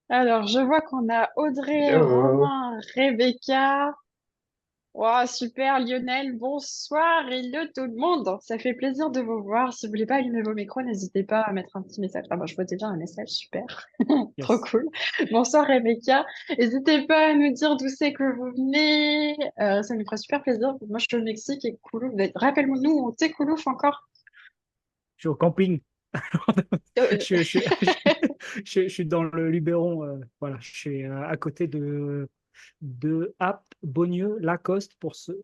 Alors, je vois qu'on a Audrey, Hello. Romain, Rebecca. Wow, super, Lionel, bonsoir, hello tout le monde. Ça fait plaisir de vous voir. Si vous voulez pas allumer vos micros, n'hésitez pas à mettre un petit message. Ah bah, je vois déjà un message, super. Trop Yes. cool. Bonsoir, Rebecca. N'hésitez pas à nous dire d'où c'est que vous venez. Ça nous ferait super plaisir. Moi, je suis au Mexique et Coulouf. Rappelle-moi, nous, on t'est Coulouf encore? Je suis au camping. Euh, Je suis dans le Luberon. Voilà, je suis à côté de Apt, Beaulieu, Lacoste,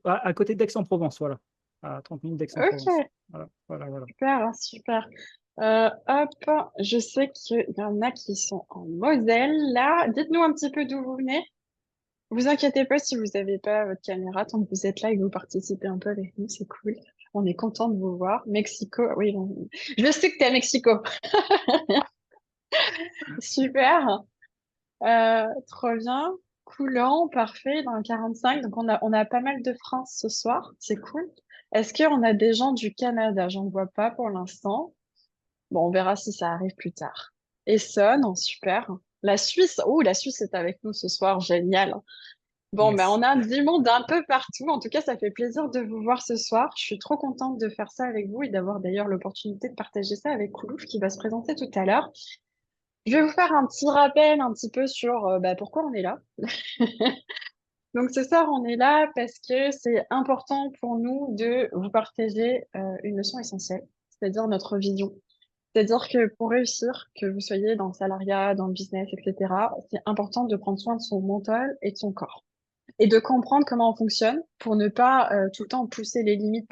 à côté d'Aix-en-Provence, voilà. À 30 minutes d'Aix-en-Provence. ok, Voilà, voilà, voilà. super, hein, super. Hop, je sais qu'il y en a qui sont en Moselle, là. Dites-nous un petit peu d'où vous venez. Vous inquiétez pas si vous n'avez pas votre caméra, tant que vous êtes là et que vous participez un peu avec nous, c'est cool. On est content de vous voir. Mexico, oui, je sais que t'es à Mexico. Super, trop bien. Coulant, parfait, dans le 45. Donc on a pas mal de France ce soir, c'est cool. Est-ce qu'on a des gens du Canada? J'en vois pas pour l'instant. Bon, on verra si ça arrive plus tard. Essonne, super. La Suisse, oh, la Suisse est avec nous ce soir, génial. Bon, ben, Yes. on a du monde un peu partout. En tout cas, ça fait plaisir de vous voir ce soir. Je suis trop contente de faire ça avec vous et d'avoir d'ailleurs l'opportunité de partager ça avec Koulouf qui va se présenter tout à l'heure. Je vais vous faire un petit rappel un petit peu sur bah, pourquoi on est là. Donc ce soir, on est là parce que c'est important pour nous de vous partager une leçon essentielle, c'est-à-dire notre vision. C'est-à-dire que pour réussir, que vous soyez dans le salariat, dans le business, etc., c'est important de prendre soin de son mental et de son corps et de comprendre comment on fonctionne pour ne pas tout le temps pousser les limites,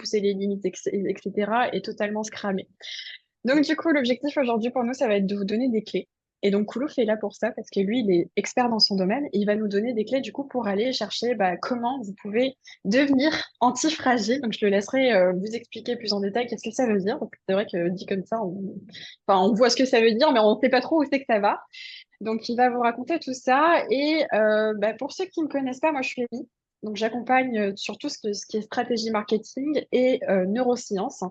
etc., et totalement se cramer. Donc, du coup, l'objectif aujourd'hui pour nous, ça va être de vous donner des clés. Et donc, Koulouf est là pour ça, parce que lui, il est expert dans son domaine, et il va nous donner des clés, du coup, pour aller chercher bah, comment vous pouvez devenir antifragile. Donc, je le laisserai vous expliquer plus en détail qu'est-ce que ça veut dire. Parce que c'est vrai que dit comme ça, enfin, on voit ce que ça veut dire, mais on ne sait pas trop où c'est que ça va. Donc, il va vous raconter tout ça. Et bah, pour ceux qui ne me connaissent pas, moi, je suis Amy. Donc, j'accompagne sur tout ce qui est stratégie marketing et neurosciences.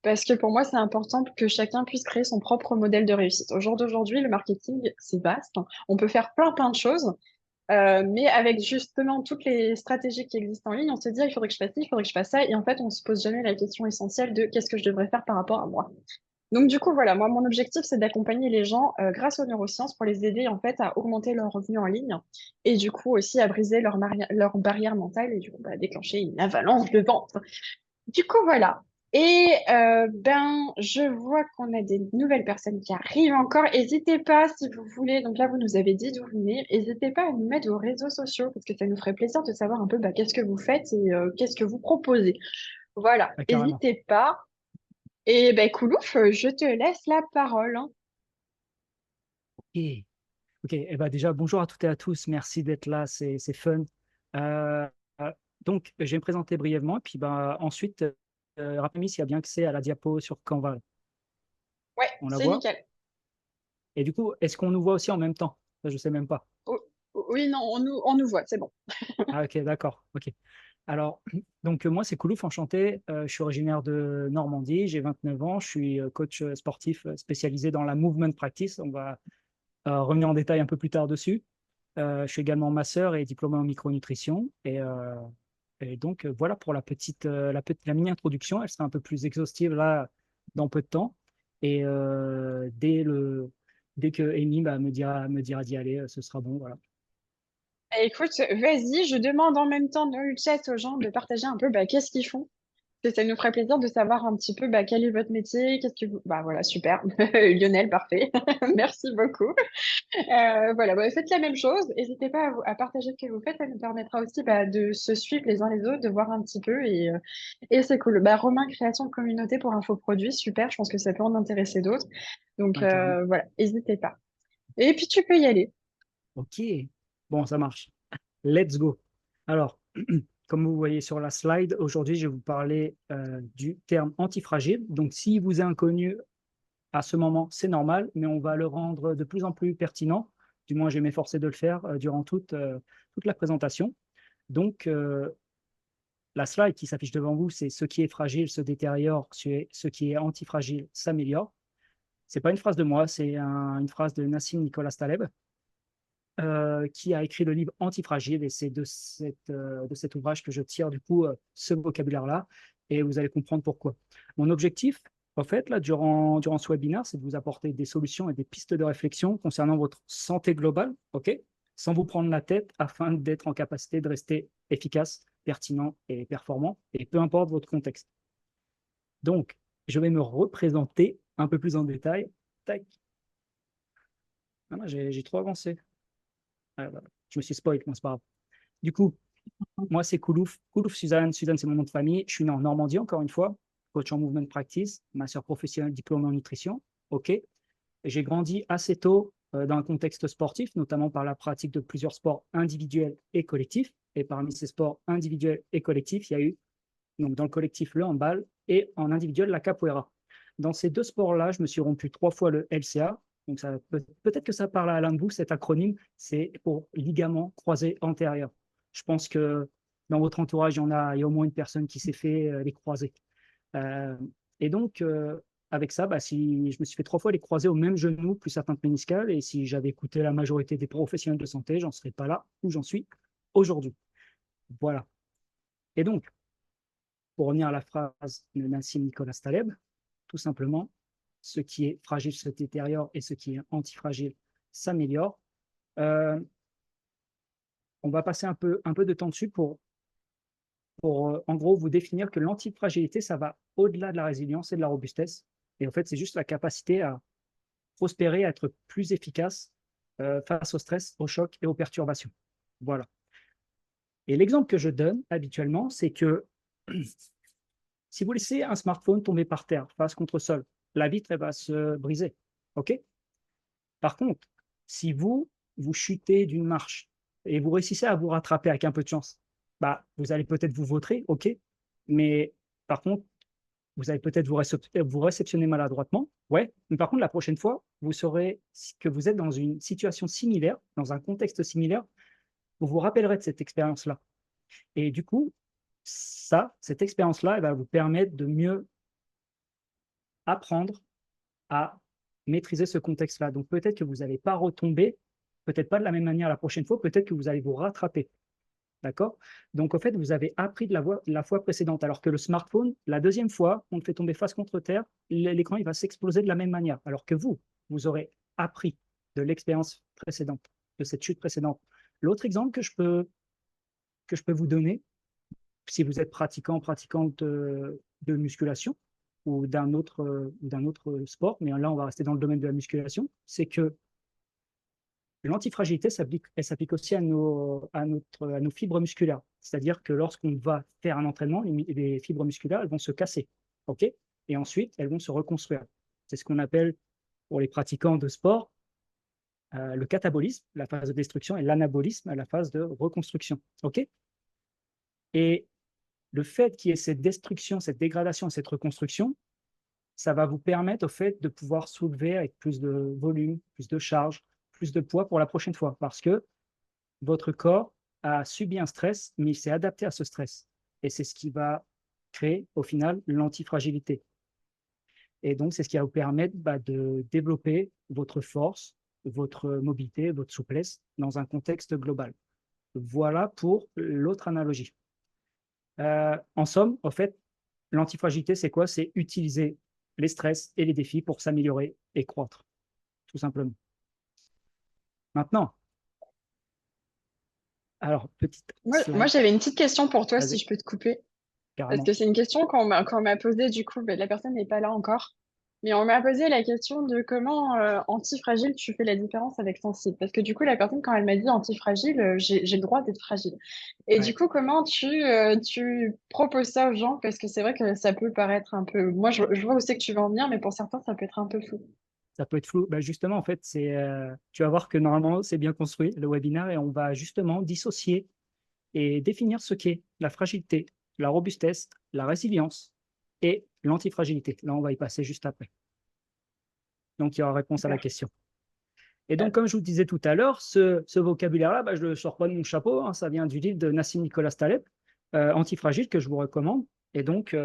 Parce que pour moi, c'est important que chacun puisse créer son propre modèle de réussite. Au jour d'aujourd'hui, le marketing, c'est vaste. On peut faire plein de choses. Mais avec justement toutes les stratégies qui existent en ligne, on se dit, ah, il faudrait que je fasse ci, il faudrait que je fasse ça. Et en fait, on se pose jamais la question essentielle de qu'est-ce que je devrais faire par rapport à moi. Donc du coup, voilà, moi, mon objectif, c'est d'accompagner les gens grâce aux neurosciences pour les aider en fait à augmenter leurs revenus en ligne et du coup aussi à briser leur barrière mentale et du coup bah, déclencher une avalanche de ventes. Du coup, voilà. Et ben, je vois qu'on a des nouvelles personnes qui arrivent encore. N'hésitez pas si vous voulez. Donc là, vous nous avez dit d'où vous venez. N'hésitez pas à nous mettre vos réseaux sociaux parce que ça nous ferait plaisir de savoir un peu bah, qu'est-ce que vous faites et qu'est-ce que vous proposez. Voilà. Ah, carrément. N'hésitez pas. Et ben, Koulouf, je te laisse la parole, hein. Ok. Ok. Ben déjà, bonjour à toutes et à tous. Merci d'être là. C'est fun. Euh, euh, donc, je vais me présenter brièvement. Et puis, ben, ensuite, rappelez-moi s'il y a bien accès à la diapo sur Canva. Ouais, On la c'est voit? nickel. Et du coup, est-ce qu'on nous voit aussi en même temps? Ça, je sais même pas. Oh, oui, non, on nous voit, c'est bon. Ah, ok, d'accord. Ok. Alors, donc moi, c'est Koulouf, enchanté. Je suis originaire de Normandie, j'ai 29 ans, je suis coach sportif spécialisé dans la movement practice. On va revenir en détail un peu plus tard dessus. Je suis également masseur et diplômé en micronutrition. Et donc, voilà pour la mini-introduction. Elle sera un peu plus exhaustive là dans peu de temps. Et dès que Amy bah, me dira d'y aller, ce sera bon. Voilà. Écoute, vas-y, je demande en même temps dans le chat aux gens de partager un peu bah, qu'est-ce qu'ils font. Parce que ça nous ferait plaisir de savoir un petit peu bah, quel est votre métier, qu'est-ce que vous... Bah voilà, super. Lionel, parfait. Merci beaucoup. Voilà, bah, faites la même chose. N'hésitez pas à partager ce que vous faites. Ça nous permettra aussi bah, de se suivre les uns les autres, de voir un petit peu. Et c'est cool. Bah, Romain, création de communauté pour infoproduits, super. Je pense que ça peut en intéresser d'autres. Donc Ouais, carrément. voilà, n'hésitez pas. Et puis tu peux y aller. Ok. Bon, ça marche. Let's go. Alors, comme vous voyez sur la slide, aujourd'hui, je vais vous parler du terme antifragile. Donc, s'il vous est inconnu à ce moment, c'est normal, mais on va le rendre de plus en plus pertinent. Du moins, je vais m'efforcer de le faire durant toute la présentation. Donc, la slide qui s'affiche devant vous, c'est ce qui est fragile se détériore, ce qui est antifragile s'améliore. C'est pas une phrase de moi, c'est une phrase de Nassim Nicolas Taleb. qui a écrit le livre Antifragile, et c'est de cet ouvrage que je tire du coup ce vocabulaire-là, et vous allez comprendre pourquoi. Mon objectif, en fait, là, durant ce webinaire, c'est de vous apporter des solutions et des pistes de réflexion concernant votre santé globale, ok, sans vous prendre la tête, afin d'être en capacité de rester efficace, pertinent et performant, et peu importe votre contexte. Donc, je vais me représenter un peu plus en détail. Tac. Ah, j'ai trop avancé. Ah, voilà. Je me suis spoil, c'est pas grave. Du coup, moi, c'est Koulouf. Koulouf Suzanne. Suzanne, c'est mon nom de famille. Je suis né en Normandie, encore une fois, coach en movement practice, master professionnel diplômé en nutrition. OK. Et j'ai grandi assez tôt dans un contexte sportif, notamment par la pratique de plusieurs sports individuels et collectifs. Et parmi ces sports individuels et collectifs, il y a eu, donc dans le collectif, le handball et en individuel, la capoeira. Dans ces deux sports-là, je me suis rompu 3 fois le LCA. Donc, peut-être que ça parle à l'un de vous, cet acronyme, c'est pour ligament croisé antérieur. Je pense que dans votre entourage, il y a au moins une personne qui s'est fait les croisés. Euh, et donc, avec ça, bah, si je me suis fait 3 fois les croisés au même genou, plus atteinte méniscale, et si j'avais écouté la majorité des professionnels de santé, j'en serais pas là où j'en suis aujourd'hui. Voilà. Et donc, pour revenir à la phrase de Nassim Nicolas Taleb, tout simplement, ce qui est fragile se détériore et ce qui est antifragile s'améliore. Euh, on va passer un peu de temps dessus pour en gros, vous définir que l'antifragilité, ça va au-delà de la résilience et de la robustesse. Et en fait, c'est juste la capacité à prospérer, à être plus efficace face au stress, au choc et aux perturbations. Voilà. Et l'exemple que je donne habituellement, c'est que si vous laissez un smartphone tomber par terre, face contre sol, la vitre elle va se briser. OK? Par contre, si vous chutez d'une marche et vous réussissez à vous rattraper avec un peu de chance, bah, vous allez peut-être vous vautrer, OK, mais par contre, vous allez peut-être vous réceptionner maladroitement, ouais, mais par contre, la prochaine fois, vous saurez que vous êtes dans une situation similaire, dans un contexte similaire, vous vous rappellerez de cette expérience-là. Et du coup, cette expérience-là, elle va vous permettre de mieux apprendre à maîtriser ce contexte-là. Donc peut-être que vous n'allez pas retomber, peut-être pas de la même manière la prochaine fois, peut-être que vous allez vous rattraper. D'accord? Donc en fait, vous avez appris de la fois précédente, alors que le smartphone, la deuxième fois, on le fait tomber face contre terre, l'écran il va s'exploser de la même manière, alors que vous aurez appris de l'expérience précédente, de cette chute précédente. L'autre exemple que je peux vous donner, si vous êtes pratiquante de musculation ou d'un autre sport, mais là, on va rester dans le domaine de la musculation, c'est que l'antifragilité, elle s'applique aussi à nos fibres musculaires. C'est-à-dire que lorsqu'on va faire un entraînement, les fibres musculaires, elles vont se casser. OK? Et ensuite, elles vont se reconstruire. C'est ce qu'on appelle, pour les pratiquants de sport, le catabolisme, la phase de destruction, et l'anabolisme, la phase de reconstruction. OK? Et le fait qu'il y ait cette destruction, cette dégradation, cette reconstruction, ça va vous permettre au fait de pouvoir soulever avec plus de volume, plus de charge, plus de poids pour la prochaine fois, parce que votre corps a subi un stress, mais il s'est adapté à ce stress. Et c'est ce qui va créer au final l'antifragilité. Et donc, c'est ce qui va vous permettre de développer votre force, votre mobilité, votre souplesse dans un contexte global. Voilà pour l'autre analogie. En somme, en fait, l'antifragilité, c'est quoi? C'est utiliser les stress et les défis pour s'améliorer et croître, tout simplement. Maintenant, alors, petite Moi, slide, j'avais une petite question pour toi, si vas-y, je peux te couper. Parce carrément. que c'est une question qu'on m'a posée, du coup, ben, la personne n'est pas là encore. Mais on m'a posé la question de comment antifragile tu fais la différence avec sensible. Parce que du coup, la personne, quand elle m'a dit antifragile, j'ai le droit d'être fragile. Et du Ouais. coup, comment tu proposes ça aux gens? Parce que c'est vrai que ça peut paraître un peu. Moi, je vois où c'est que tu veux en venir, mais pour certains, ça peut être un peu fou. Ça peut être flou. Ben justement, en fait, tu vas voir que normalement, c'est bien construit, le webinaire, et on va justement dissocier et définir ce qu'est la fragilité, la robustesse, la résilience et l'antifragilité. Là, on va y passer juste après. Donc, il y aura réponse à la Super. question. Et donc, comme je vous disais tout à l'heure, ce vocabulaire-là, je ne le sors pas de mon chapeau, hein, ça vient du livre de Nassim Nicolas Taleb, Antifragile, que je vous recommande. Et donc,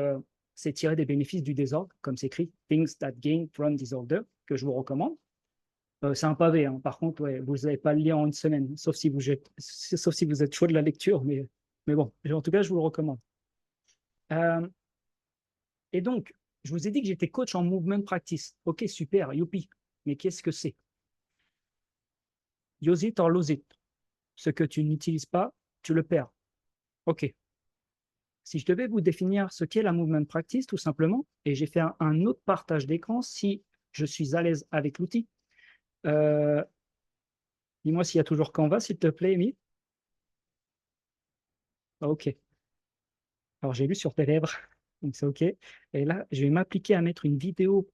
c'est tiré des bénéfices du désordre, comme c'est écrit Things that gain from disorder, que je vous recommande. C'est un pavé, hein. Par contre, ouais, vous n'allez pas le lire en une semaine, sauf si vous êtes chaud de la lecture, mais bon, en tout cas, je vous le recommande. Euh, et donc, je vous ai dit que j'étais coach en movement practice. Ok, super, youpi. Mais qu'est-ce que c'est? Use it or lose it. Ce que tu n'utilises pas, tu le perds. Ok. Si je devais vous définir ce qu'est la movement practice, tout simplement, et j'ai fait un autre partage d'écran si je suis à l'aise avec l'outil. Euh, Dis-moi s'il y a toujours Canva, s'il te plaît, Amy. Ah, ok. Alors, j'ai lu sur tes lèvres, donc c'est ok. Et là, je vais m'appliquer à mettre une vidéo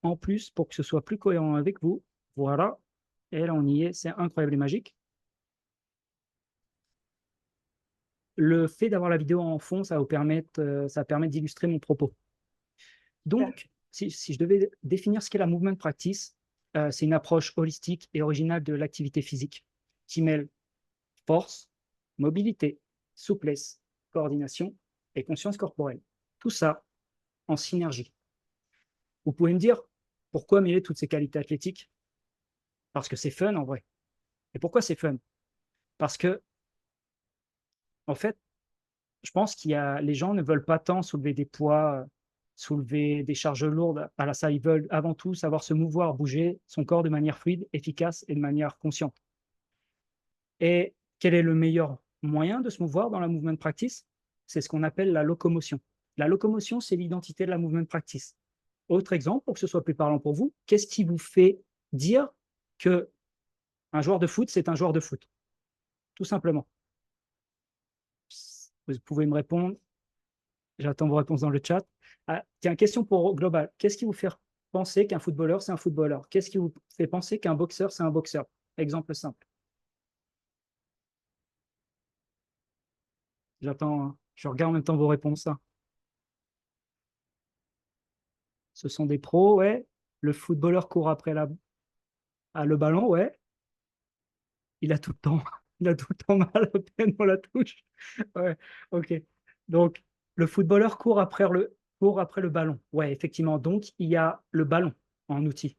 en plus pour que ce soit plus cohérent avec vous. Voilà. Et là, on y est. C'est incroyable et magique. Le fait d'avoir la vidéo en fond, ça va permettre d'illustrer mon propos. Donc, si je devais définir ce qu'est la movement practice, c'est une approche holistique et originale de l'activité physique qui mêle force, mobilité, souplesse, coordination et conscience corporelle. Tout ça en synergie. Vous pouvez me dire pourquoi mêler toutes ces qualités athlétiques? Parce que c'est fun en vrai. Et pourquoi c'est fun? Parce que, en fait, je pense les gens ne veulent pas tant soulever des poids, soulever des charges lourdes à la salle. Ils veulent avant tout savoir se mouvoir, bouger son corps de manière fluide, efficace et de manière consciente. Et quel est le meilleur moyen de se mouvoir dans la movement practice? C'est ce qu'on appelle la locomotion. La locomotion, c'est l'identité de la movement practice. Autre exemple, pour que ce soit plus parlant pour vous, qu'est-ce qui vous fait dire que un joueur de foot, c'est un joueur de foot? Tout simplement. Vous pouvez me répondre. J'attends vos réponses dans le chat. Ah, tiens, question pour Global. Qu'est-ce qui vous fait penser qu'un footballeur, c'est un footballeur? Qu'est-ce qui vous fait penser qu'un boxeur, c'est un boxeur? Exemple simple. J'attends, hein. Je regarde en même temps vos réponses, hein. Ce sont des pros, ouais. Le footballeur court après le ballon, ouais. Il a tout le temps, il a tout le temps mal à peine on la touche. Ouais, ok. Donc, le footballeur court après le ballon. Ouais, effectivement. Donc, il y a le ballon en outil.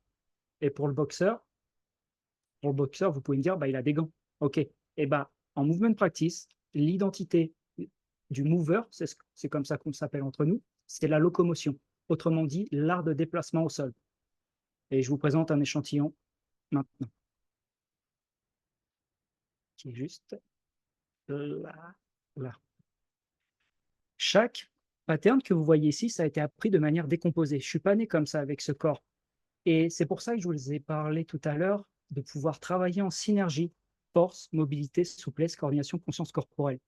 Et pour le boxeur, vous pouvez me dire, bah, il a des gants. OK. Et bah, en movement practice, l'identité du mover, c'est comme ça qu'on s'appelle entre nous, c'est la locomotion. Autrement dit, l'art de déplacement au sol. Et je vous présente un échantillon maintenant, qui est juste là. Là. Chaque pattern que vous voyez ici, ça a été appris de manière décomposée. Je ne suis pas né comme ça avec ce corps. Et c'est pour ça que je vous ai parlé tout à l'heure de pouvoir travailler en synergie, force, mobilité, souplesse, coordination, conscience corporelle.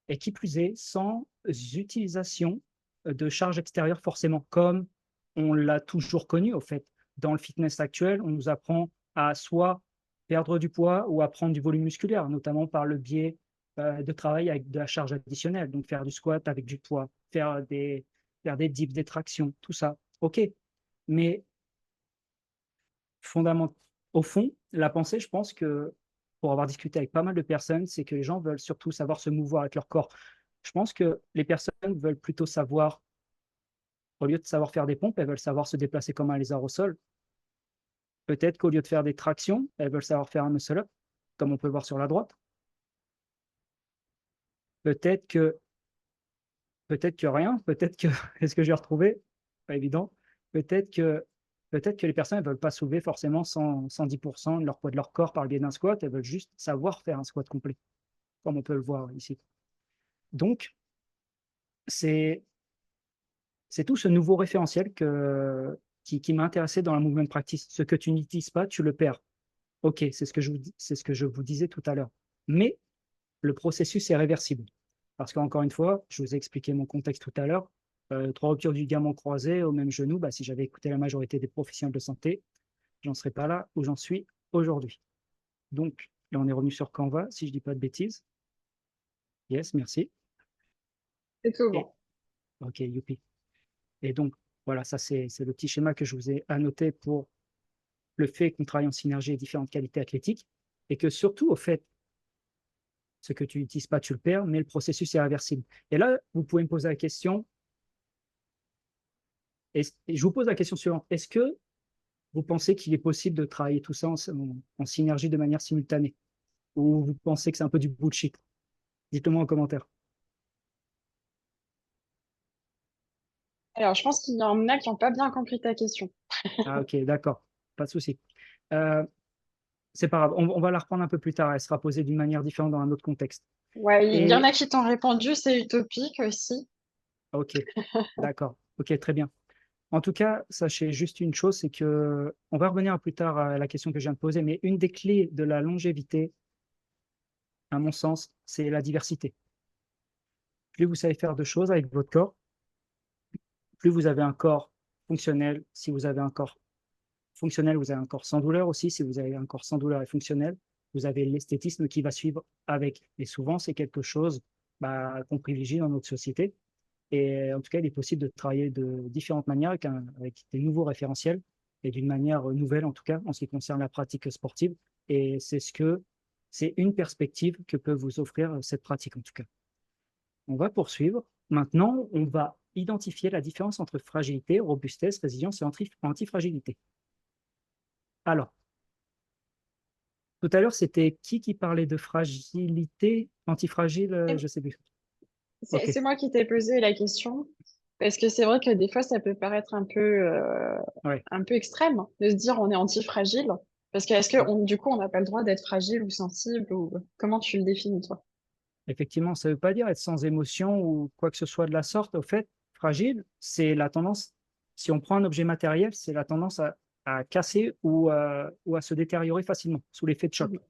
Et qui plus est, sans utilisation de charge extérieure forcément, comme on l'a toujours connu au fait. Dans le fitness actuel, on nous apprend à soit perdre du poids ou à prendre du volume musculaire, notamment par le biais de travail avec de la charge additionnelle, donc faire du squat avec du poids, faire des dips, des tractions, tout ça. OK, mais au fond, la pensée, je pense que pour avoir discuté avec pas mal de personnes, c'est que les gens veulent surtout savoir se mouvoir avec leur corps. Je pense que les personnes veulent plutôt savoir, au lieu de savoir faire des pompes, elles veulent savoir se déplacer comme un lézard au sol. Peut-être qu'au lieu de faire des tractions, elles veulent savoir faire un muscle-up, comme on peut le voir sur la droite. Peut-être que, peut-être que rien, peut-être que, est-ce que j'ai retrouvé? Pas évident. Peut-être que, peut-être que les personnes ne veulent pas soulever forcément 110% de leur poids de leur corps par le biais d'un squat, elles veulent juste savoir faire un squat complet, comme on peut le voir ici. Donc, c'est tout ce nouveau référentiel qui m'a intéressé dans la movement practice. Ce que tu n'utilises pas, tu le perds. OK, c'est ce que je vous disais tout à l'heure. Mais le processus est réversible. Parce qu'encore une fois, je vous ai expliqué mon contexte tout à l'heure. 3 ruptures du ligament croisé au même genou, bah, si j'avais écouté la majorité des professionnels de santé, j'en serais pas là où j'en suis aujourd'hui. Donc, là, on est revenu sur Canva, si je dis pas de bêtises. Yes, merci. C'est tout Et, bon. OK, youpi. Et donc, voilà, ça, c'est le petit schéma que je vous ai annoté pour le fait qu'on travaille en synergie et différentes qualités athlétiques. Et que surtout, au fait, ce que tu n'utilises pas, tu le perds, mais le processus est réversible. Et là, vous pouvez me poser la question, et je vous pose la question suivante, est-ce que vous pensez qu'il est possible de travailler tout ça en synergie de manière simultanée? Ou vous pensez que c'est un peu du bullshit? Dites-le moi en commentaire. Alors, je pense qu'il y en a qui n'ont pas bien compris ta question. Ah, ok, d'accord, pas de souci. Euh, c'est pas grave, on va la reprendre un peu plus tard. Elle sera posée d'une manière différente dans un autre contexte. Ouais, il y en Et a qui t'ont répondu, c'est utopique aussi. ok, d'accord, ok, très bien. En tout cas, sachez juste une chose, c'est que on va revenir plus tard à la question que je viens de poser, mais une des clés de la longévité, à mon sens, c'est la diversité. Plus vous savez faire de choses avec votre corps, plus vous avez un corps fonctionnel. Si vous avez un corps fonctionnel, vous avez un corps sans douleur aussi. Si vous avez un corps sans douleur et fonctionnel, vous avez l'esthétisme qui va suivre avec. Et souvent, c'est quelque chose qu'on privilégie dans notre société. Et en tout cas, il est possible de travailler de différentes manières avec des nouveaux référentiels et d'une manière nouvelle, en tout cas, en ce qui concerne la pratique sportive. Et c'est une perspective que peut vous offrir cette pratique, en tout cas. On va poursuivre. Maintenant, on va identifier la différence entre fragilité, robustesse, résilience et antifragilité. Alors, tout à l'heure, c'était qui parlait de fragilité, antifragile, je ne sais plus. C'est OK, c'est moi qui t'ai posé la question, parce que c'est vrai que des fois, ça peut paraître ouais, un peu extrême de se dire on est antifragile, parce que est-ce que ouais. du coup, on n'a pas le droit d'être fragile ou sensible, ou comment tu le définis, toi? Effectivement, ça ne veut pas dire être sans émotion ou quoi que ce soit de la sorte. Au fait, fragile, c'est la tendance, si on prend un objet matériel, c'est la tendance à casser ou à se détériorer facilement sous l'effet de choc, Mhm.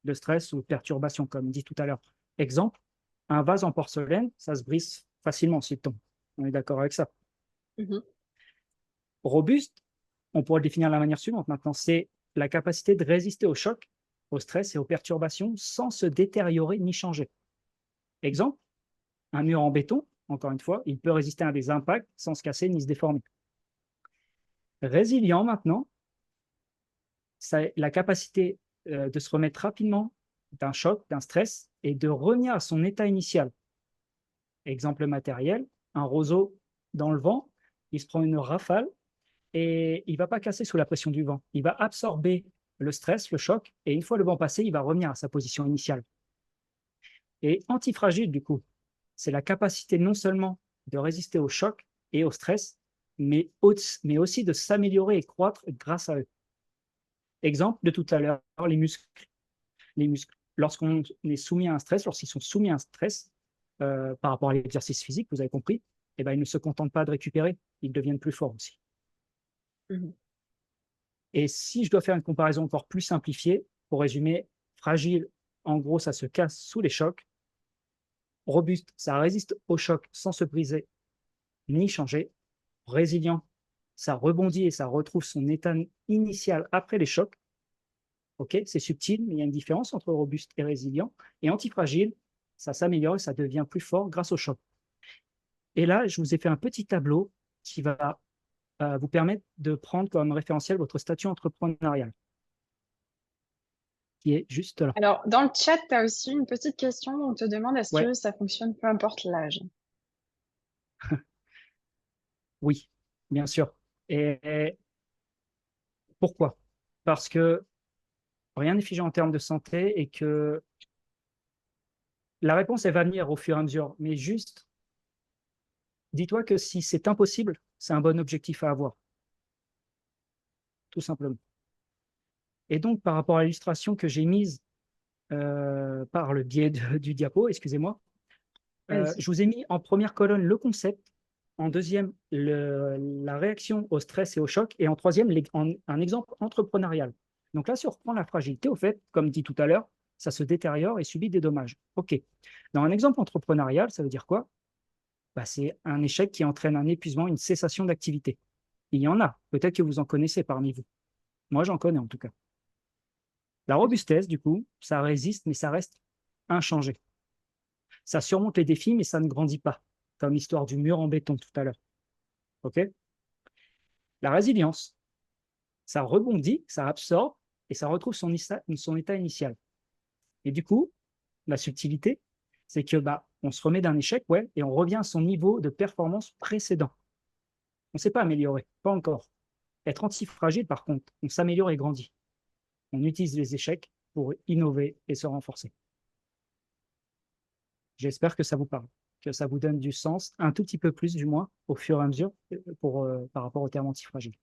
de stress ou de perturbation, comme dit tout à l'heure. Exemple, un vase en porcelaine, ça se brise facilement s'il tombe. On est d'accord avec ça. Mhm. Robuste, on pourrait le définir de la manière suivante maintenant, c'est la capacité de résister au choc, au stress et aux perturbations sans se détériorer ni changer. Exemple, un mur en béton, encore une fois, il peut résister à des impacts sans se casser ni se déformer. Résilient maintenant, c'est la capacité de se remettre rapidement d'un choc, d'un stress et de revenir à son état initial. Exemple matériel, un roseau dans le vent, il se prend une rafale et il ne va pas casser sous la pression du vent. Il va absorber le stress, le choc, et une fois le vent passé, il va revenir à sa position initiale. Et antifragile, du coup, c'est la capacité non seulement de résister au choc et au stress, mais aussi de s'améliorer et croître grâce à eux. Exemple de tout à l'heure, les muscles. Les muscles, lorsqu'on est soumis à un stress, lorsqu'ils sont soumis à un stress par rapport à l'exercice physique, vous avez compris, eh ben, ils ne se contentent pas de récupérer, ils deviennent plus forts aussi. Mhm. Et si je dois faire une comparaison encore plus simplifiée, pour résumer, fragile, en gros, ça se casse sous les chocs. Robuste, ça résiste aux chocs sans se briser ni changer. Résilient, ça rebondit et ça retrouve son état initial après les chocs. Ok, c'est subtil, mais il y a une différence entre robuste et résilient. Et antifragile, ça s'améliore et ça devient plus fort grâce aux chocs. Et là, je vous ai fait un petit tableau qui va vous permettre de prendre comme référentiel votre statut entrepreneurial, qui est juste là. Alors, dans le chat, tu as aussi une petite question. On te demande est-ce Ouais, que ça fonctionne peu importe l'âge? oui, bien sûr. Et pourquoi? Parce que rien n'est figé en termes de santé et que la réponse, elle va venir au fur et à mesure. Mais juste, dis-toi que si c'est impossible, c'est un bon objectif à avoir, tout simplement. Et donc, par rapport à l'illustration que j'ai mise par le biais du diapo, excusez-moi, Vas-y. je vous ai mis en première colonne le concept, en deuxième la réaction au stress et au choc, et en troisième un exemple entrepreneurial. Donc là, si on reprend la fragilité, au fait, comme dit tout à l'heure, ça se détériore et subit des dommages. OK. Dans un exemple entrepreneurial, ça veut dire quoi? C'est un échec qui entraîne un épuisement, une cessation d'activité. Il y en a, peut-être que vous en connaissez parmi vous. Moi, j'en connais en tout cas. La robustesse, du coup, ça résiste, mais ça reste inchangé. Ça surmonte les défis, mais ça ne grandit pas, comme l'histoire du mur en béton tout à l'heure. OK? La résilience, ça rebondit, ça absorbe et ça retrouve son état initial. Et du coup, la subtilité, c'est que on se remet d'un échec, ouais, et on revient à son niveau de performance précédent. On ne s'est pas amélioré, pas encore. Être antifragile, par contre, on s'améliore et grandit. On utilise les échecs pour innover et se renforcer. J'espère que ça vous parle, que ça vous donne du sens, un tout petit peu plus du moins, au fur et à mesure, par rapport au terme antifragile.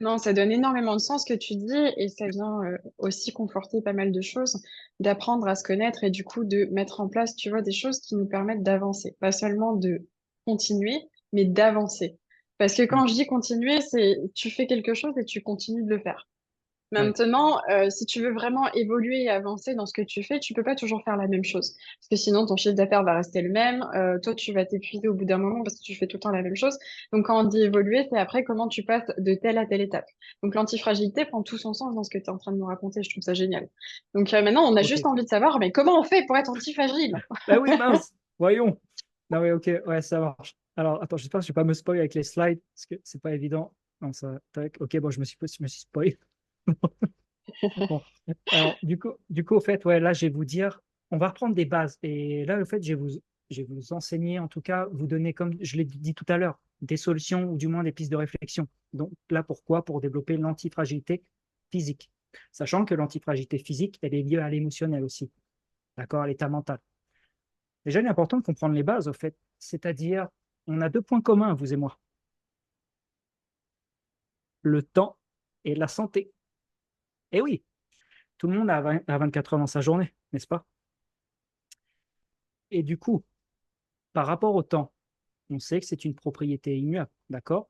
Non, ça donne énormément de sens ce que tu dis et ça vient aussi conforter pas mal de choses, d'apprendre à se connaître et du coup de mettre en place, tu vois, des choses qui nous permettent d'avancer. Pas seulement de continuer, mais d'avancer. Parce que Mm. quand je dis continuer, c'est tu fais quelque chose et tu continues de le faire. Oui, Maintenant, si tu veux vraiment évoluer et avancer dans ce que tu fais, tu peux pas toujours faire la même chose. Parce que sinon, ton chiffre d'affaires va rester le même. Toi, tu vas t'épuiser au bout d'un moment parce que tu fais tout le temps la même chose. Donc, quand on dit évoluer, c'est après comment tu passes de telle à telle étape. Donc, l'antifragilité prend tout son sens dans ce que tu es en train de nous raconter. Je trouve ça génial. Donc, maintenant, on a ok. juste envie de savoir, mais comment on fait pour être antifragile? Ben oui, mince, voyons. Non, oui, ok, ouais, ça marche. Alors, attends, j'espère que je ne vais pas me spoil avec les slides, parce que c'est pas évident. Non, ça, tac, ok, bon, je me suis spoil. Bon, alors, au fait, ouais, là, je vais vous dire, on va reprendre des bases. Et là, au fait, je vais vous enseigner, en tout cas, vous donner, comme je l'ai dit tout à l'heure, des solutions ou du moins des pistes de réflexion. Donc, là, pourquoi? Pour développer l'antifragilité physique. Sachant que l'antifragilité physique, elle est liée à l'émotionnel aussi, d'accord, à l'état mental. Déjà, il est important de comprendre les bases, au fait. C'est-à-dire, on a deux points communs, vous et moi, le temps et la santé. Et oui, tout le monde a 24 heures dans sa journée, n'est-ce pas? Et du coup, par rapport au temps, on sait que c'est une propriété immuable, d'accord?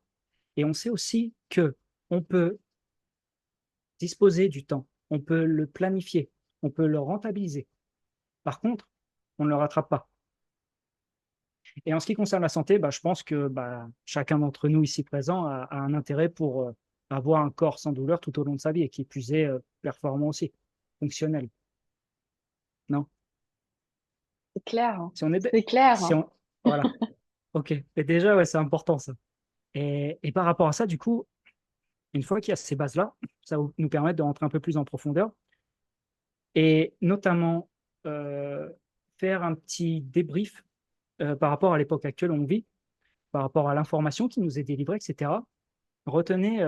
Et on sait aussi que on peut disposer du temps, on peut le planifier, on peut le rentabiliser. Par contre, on ne le rattrape pas. Et en ce qui concerne la santé, bah, je pense que chacun d'entre nous ici présent a un intérêt pour avoir un corps sans douleur tout au long de sa vie et qui plus est performant aussi, fonctionnel. Non? C'est clair, hein. Si on est, C'est clair, si hein. on, voilà. Ok. Et déjà, ouais, c'est important ça. Et par rapport à ça, du coup, une fois qu'il y a ces bases-là, ça va nous permettre de rentrer un peu plus en profondeur et notamment euh, faire un petit débrief par rapport à l'époque actuelle où on vit, par rapport à l'information qui nous est délivrée, etc. Retenez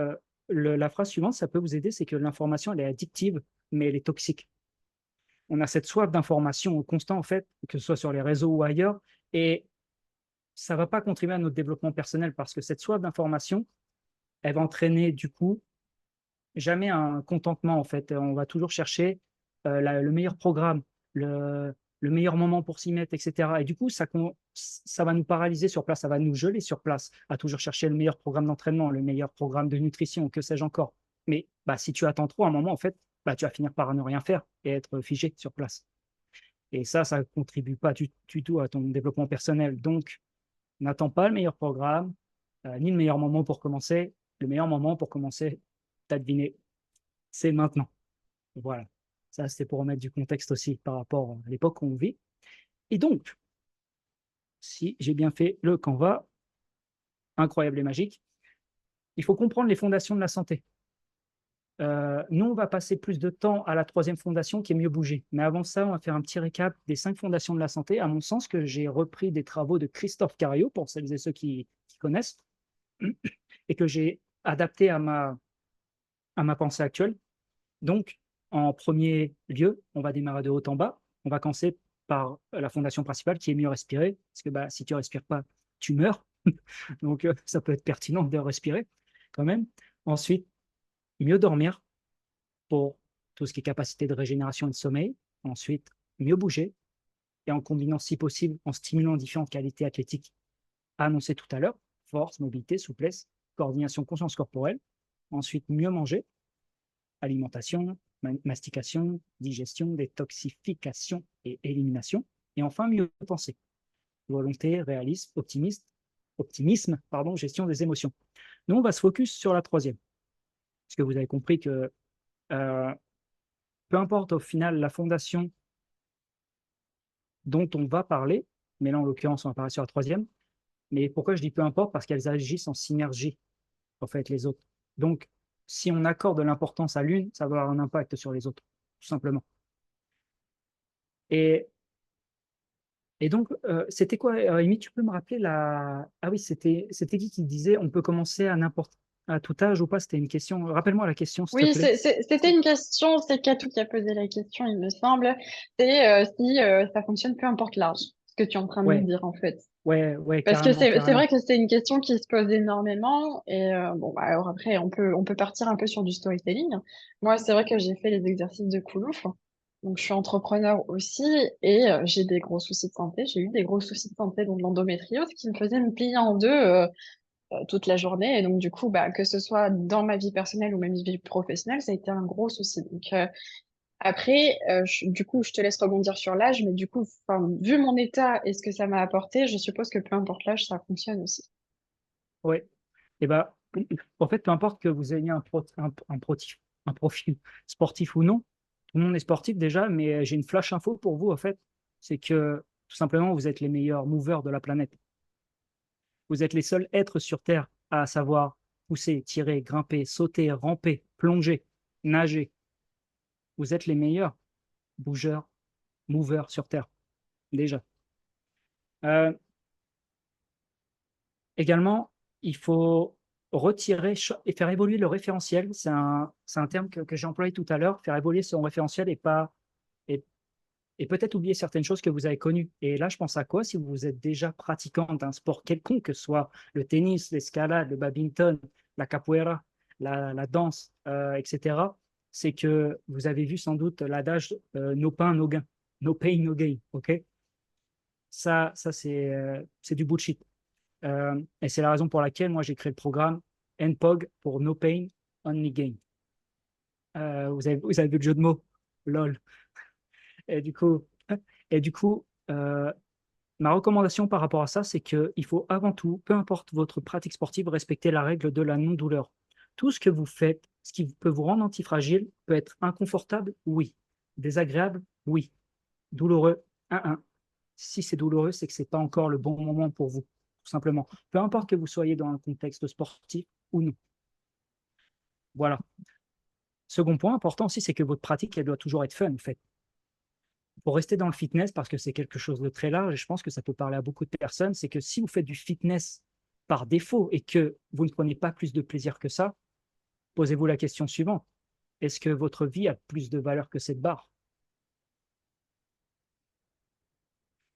la phrase suivante, ça peut vous aider, c'est que l'information, elle est addictive, mais elle est toxique. On a cette soif d'information au constant, en fait, que ce soit sur les réseaux ou ailleurs, et ça ne va pas contribuer à notre développement personnel parce que cette soif d'information, elle va entraîner du coup jamais un contentement, en fait. On va toujours chercher le meilleur programme, le meilleur moment pour s'y mettre, etc. Et du coup, ça va nous paralyser sur place, ça va nous geler sur place, à toujours chercher le meilleur programme d'entraînement, le meilleur programme de nutrition, que sais-je encore. Mais si tu attends trop, à un moment, en fait, tu vas finir par ne rien faire et être figé sur place. Et ça ne contribue pas du tout à ton développement personnel. Donc, n'attends pas le meilleur programme, ni le meilleur moment pour commencer. Le meilleur moment pour commencer, t'as deviné, c'est maintenant. Voilà. Ça, c'était pour remettre du contexte aussi par rapport à l'époque où on vit. Et donc, si j'ai bien fait le Canva, incroyable et magique, il faut comprendre les fondations de la santé. Nous, on va passer plus de temps à la troisième fondation qui est mieux bouger. Mais avant ça, on va faire un petit récap des 5 fondations de la santé, à mon sens, que j'ai repris des travaux de Christophe Cario, pour celles et ceux qui connaissent, et que j'ai adapté à ma pensée actuelle. Donc, en premier lieu, on va démarrer de haut en bas. On va commencer par la fondation principale qui est mieux respirer. Parce que si tu ne respires pas, tu meurs. Donc, ça peut être pertinent de respirer quand même. Ensuite, mieux dormir pour tout ce qui est capacité de régénération et de sommeil. Ensuite, mieux bouger et en combinant, si possible, en stimulant différentes qualités athlétiques annoncées tout à l'heure, force, mobilité, souplesse, coordination, conscience corporelle. Ensuite, mieux manger, alimentation, mastication, digestion, détoxification et élimination. Et enfin, mieux penser, volonté, réalisme, optimisme, pardon, gestion des émotions. Nous, on va se focus sur la troisième, parce que vous avez compris que euh, peu importe au final la fondation dont on va parler, mais là en l'occurrence on va parler sur la troisième, mais pourquoi je dis peu importe? Parce qu'elles agissent en synergie, en fait, les autres. Donc, si on accorde de l'importance à l'une, ça va avoir un impact sur les autres, tout simplement. Et Et donc, c'était quoi, Amy, tu peux me rappeler la... Ah oui, c'était qui disait on peut commencer à n'importe... à tout âge ou pas? C'était une question. Rappelle-moi la question, s'il te Oui, plaît. c'était une question, c'est Katou qui a posé la question, il me semble. C'est si ça fonctionne peu importe l'âge, ce que tu es en train de me Ouais, dire en fait. ouais, Parce que carrément, c'est vrai carrément. que c'est une question qui se pose énormément. Et bon, bah, alors après, on peut partir un peu sur du storytelling. Moi, c'est vrai que j'ai fait les exercices de Koulouf. Donc, je suis entrepreneur aussi et j'ai des gros soucis de santé. J'ai eu des gros soucis de santé, dont de l'endométriose, qui me faisait me plier en deux toute la journée. Et donc, du coup, bah, que ce soit dans ma vie personnelle ou ma vie professionnelle, ça a été un gros souci. Donc, après, du coup, je te laisse rebondir sur l'âge, mais du coup, enfin, vu mon état et ce que ça m'a apporté, je suppose que peu importe l'âge, ça fonctionne aussi. Ouais. Et ben, en fait, peu importe que vous ayez un profil sportif ou non, tout le monde est sportif déjà, mais j'ai une flash info pour vous, en fait, c'est que tout simplement, vous êtes les meilleurs movers de la planète. Vous êtes les seuls êtres sur Terre à savoir pousser, tirer, grimper, sauter, ramper, plonger, nager. Vous êtes les meilleurs bougeurs, movers sur Terre, déjà. Euh, Également, il faut retirer et faire évoluer le référentiel. C'est un terme que j'ai employé tout à l'heure, faire évoluer son référentiel et, et peut-être oublier certaines choses que vous avez connues. Et là, je pense à quoi si vous êtes déjà pratiquant d'un sport quelconque, que ce soit le tennis, l'escalade, le badminton, la capoeira, la danse, etc. C'est que vous avez vu sans doute l'adage no pain, no gain. No pain, no gain. OK? Ça c'est du bullshit. Et c'est la raison pour laquelle moi j'ai créé le programme NPOG pour No Pain, Only Gain. Vous avez vu le jeu de mots? LOL. Et du coup, et du coup ma recommandation par rapport à ça, c'est qu'il faut avant tout, peu importe votre pratique sportive, respecter la règle de la non-douleur. Tout ce que vous faites, ce qui peut vous rendre antifragile, peut être inconfortable, oui. Désagréable, oui. Douloureux, un. Si c'est douloureux, c'est que ce n'est pas encore le bon moment pour vous, tout simplement. Peu importe que vous soyez dans un contexte sportif ou non. Voilà. Second point important aussi, c'est que votre pratique, elle doit toujours être fun, en fait. Pour rester dans le fitness, parce que c'est quelque chose de très large, et je pense que ça peut parler à beaucoup de personnes, c'est que si vous faites du fitness par défaut et que vous ne prenez pas plus de plaisir que ça, posez-vous la question suivante. Est-ce que votre vie a plus de valeur que cette barre?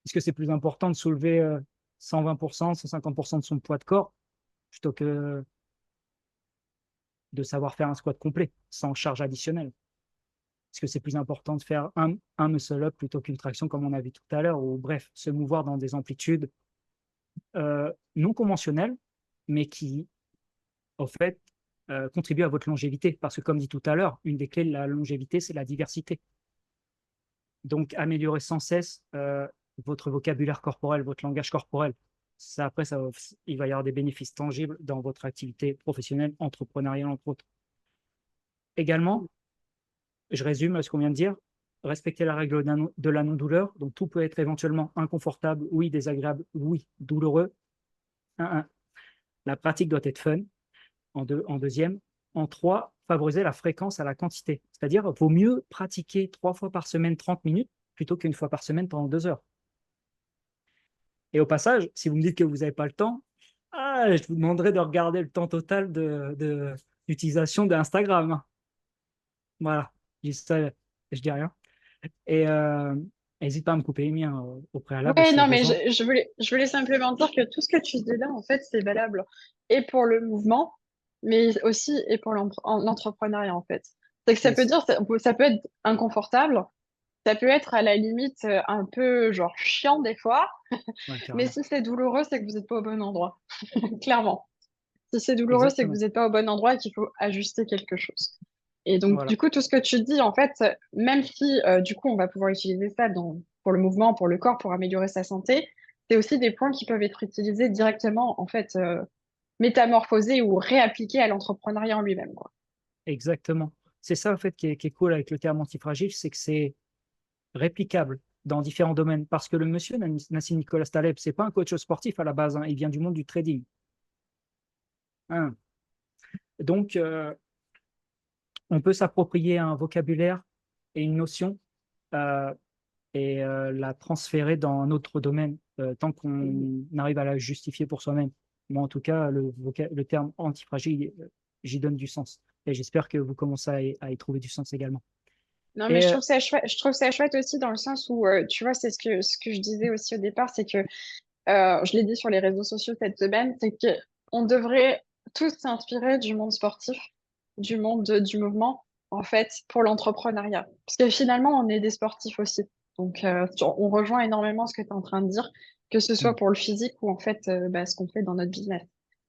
Est-ce que c'est plus important de soulever 120%, 150% de son poids de corps plutôt que de savoir faire un squat complet sans charge additionnelle? Est-ce que c'est plus important de faire un muscle-up plutôt qu'une traction comme on a vu tout à l'heure, ou bref, se mouvoir dans des amplitudes non conventionnelles, mais qui, au fait, contribuent à votre longévité. Parce que comme dit tout à l'heure, une des clés de la longévité, c'est la diversité. Donc, améliorer sans cesse votre vocabulaire corporel, votre langage corporel. Ça, après, il va y avoir des bénéfices tangibles dans votre activité professionnelle, entrepreneuriale, entre autres. Également, je résume ce qu'on vient de dire. Respecter la règle de la non-douleur. Donc, tout peut être éventuellement inconfortable, oui, désagréable, oui, douloureux. Un. La pratique doit être fun. En deuxième. En trois, favoriser la fréquence à la quantité. C'est-à-dire, vaut mieux pratiquer 3 fois par semaine 30 minutes plutôt qu'une fois par semaine pendant 2 heures. Et au passage, si vous me dites que vous n'avez pas le temps, je vous demanderai de regarder le temps total d'utilisation d'Instagram. Voilà, je dis ça, je dis rien. Et n'hésite pas à me couper les miens au préalable Ouais, s'il y a non, mais besoin. je voulais simplement dire que tout ce que tu dis là, en fait, c'est valable et pour le mouvement, mais aussi et pour l'entrepreneuriat, en fait. C'est que ça peut Yes. dire, ça peut être inconfortable, ça peut être à la limite un peu genre chiant des fois, Ouais, mais carrément. si c'est douloureux, c'est que vous n'êtes pas au bon endroit, clairement. Si c'est douloureux, c'est que vous Exactement. n'êtes pas au bon endroit et qu'il faut ajuster quelque chose. Et donc, Voilà. du coup, tout ce que tu dis, en fait, même si, du coup, on va pouvoir utiliser ça pour le mouvement, pour le corps, pour améliorer sa santé, c'est aussi des points qui peuvent être utilisés directement, en fait, métamorphosés ou réappliqués à l'entrepreneuriat en lui-même, quoi. Exactement. C'est ça, en fait, qui est cool avec le terme antifragile, c'est que c'est réplicable dans différents domaines. Parce que le monsieur Nassim Nicolas Taleb, c'est pas un coach sportif à la base, hein, il vient du monde du trading. Hein. Donc, on peut s'approprier un vocabulaire et une notion euh, et la transférer dans un autre domaine tant qu'on arrive à la justifier pour soi-même. Moi, en tout cas, le terme antifragile, j'y donne du sens. Et j'espère que vous commencez à y trouver du sens également. Non, mais Et je trouve ça chouette aussi dans le sens où, tu vois, c'est ce que je disais aussi au départ, c'est que, je l'ai dit sur les réseaux sociaux cette semaine, c'est que on devrait tous s'inspirer du monde sportif, du monde du mouvement, en fait, pour l'entrepreneuriat. Parce que finalement, on est des sportifs aussi. Donc, on rejoint énormément ce que tu es en train de dire, que ce soit hmm, pour le physique ou en fait, bah, ce qu'on fait dans notre business.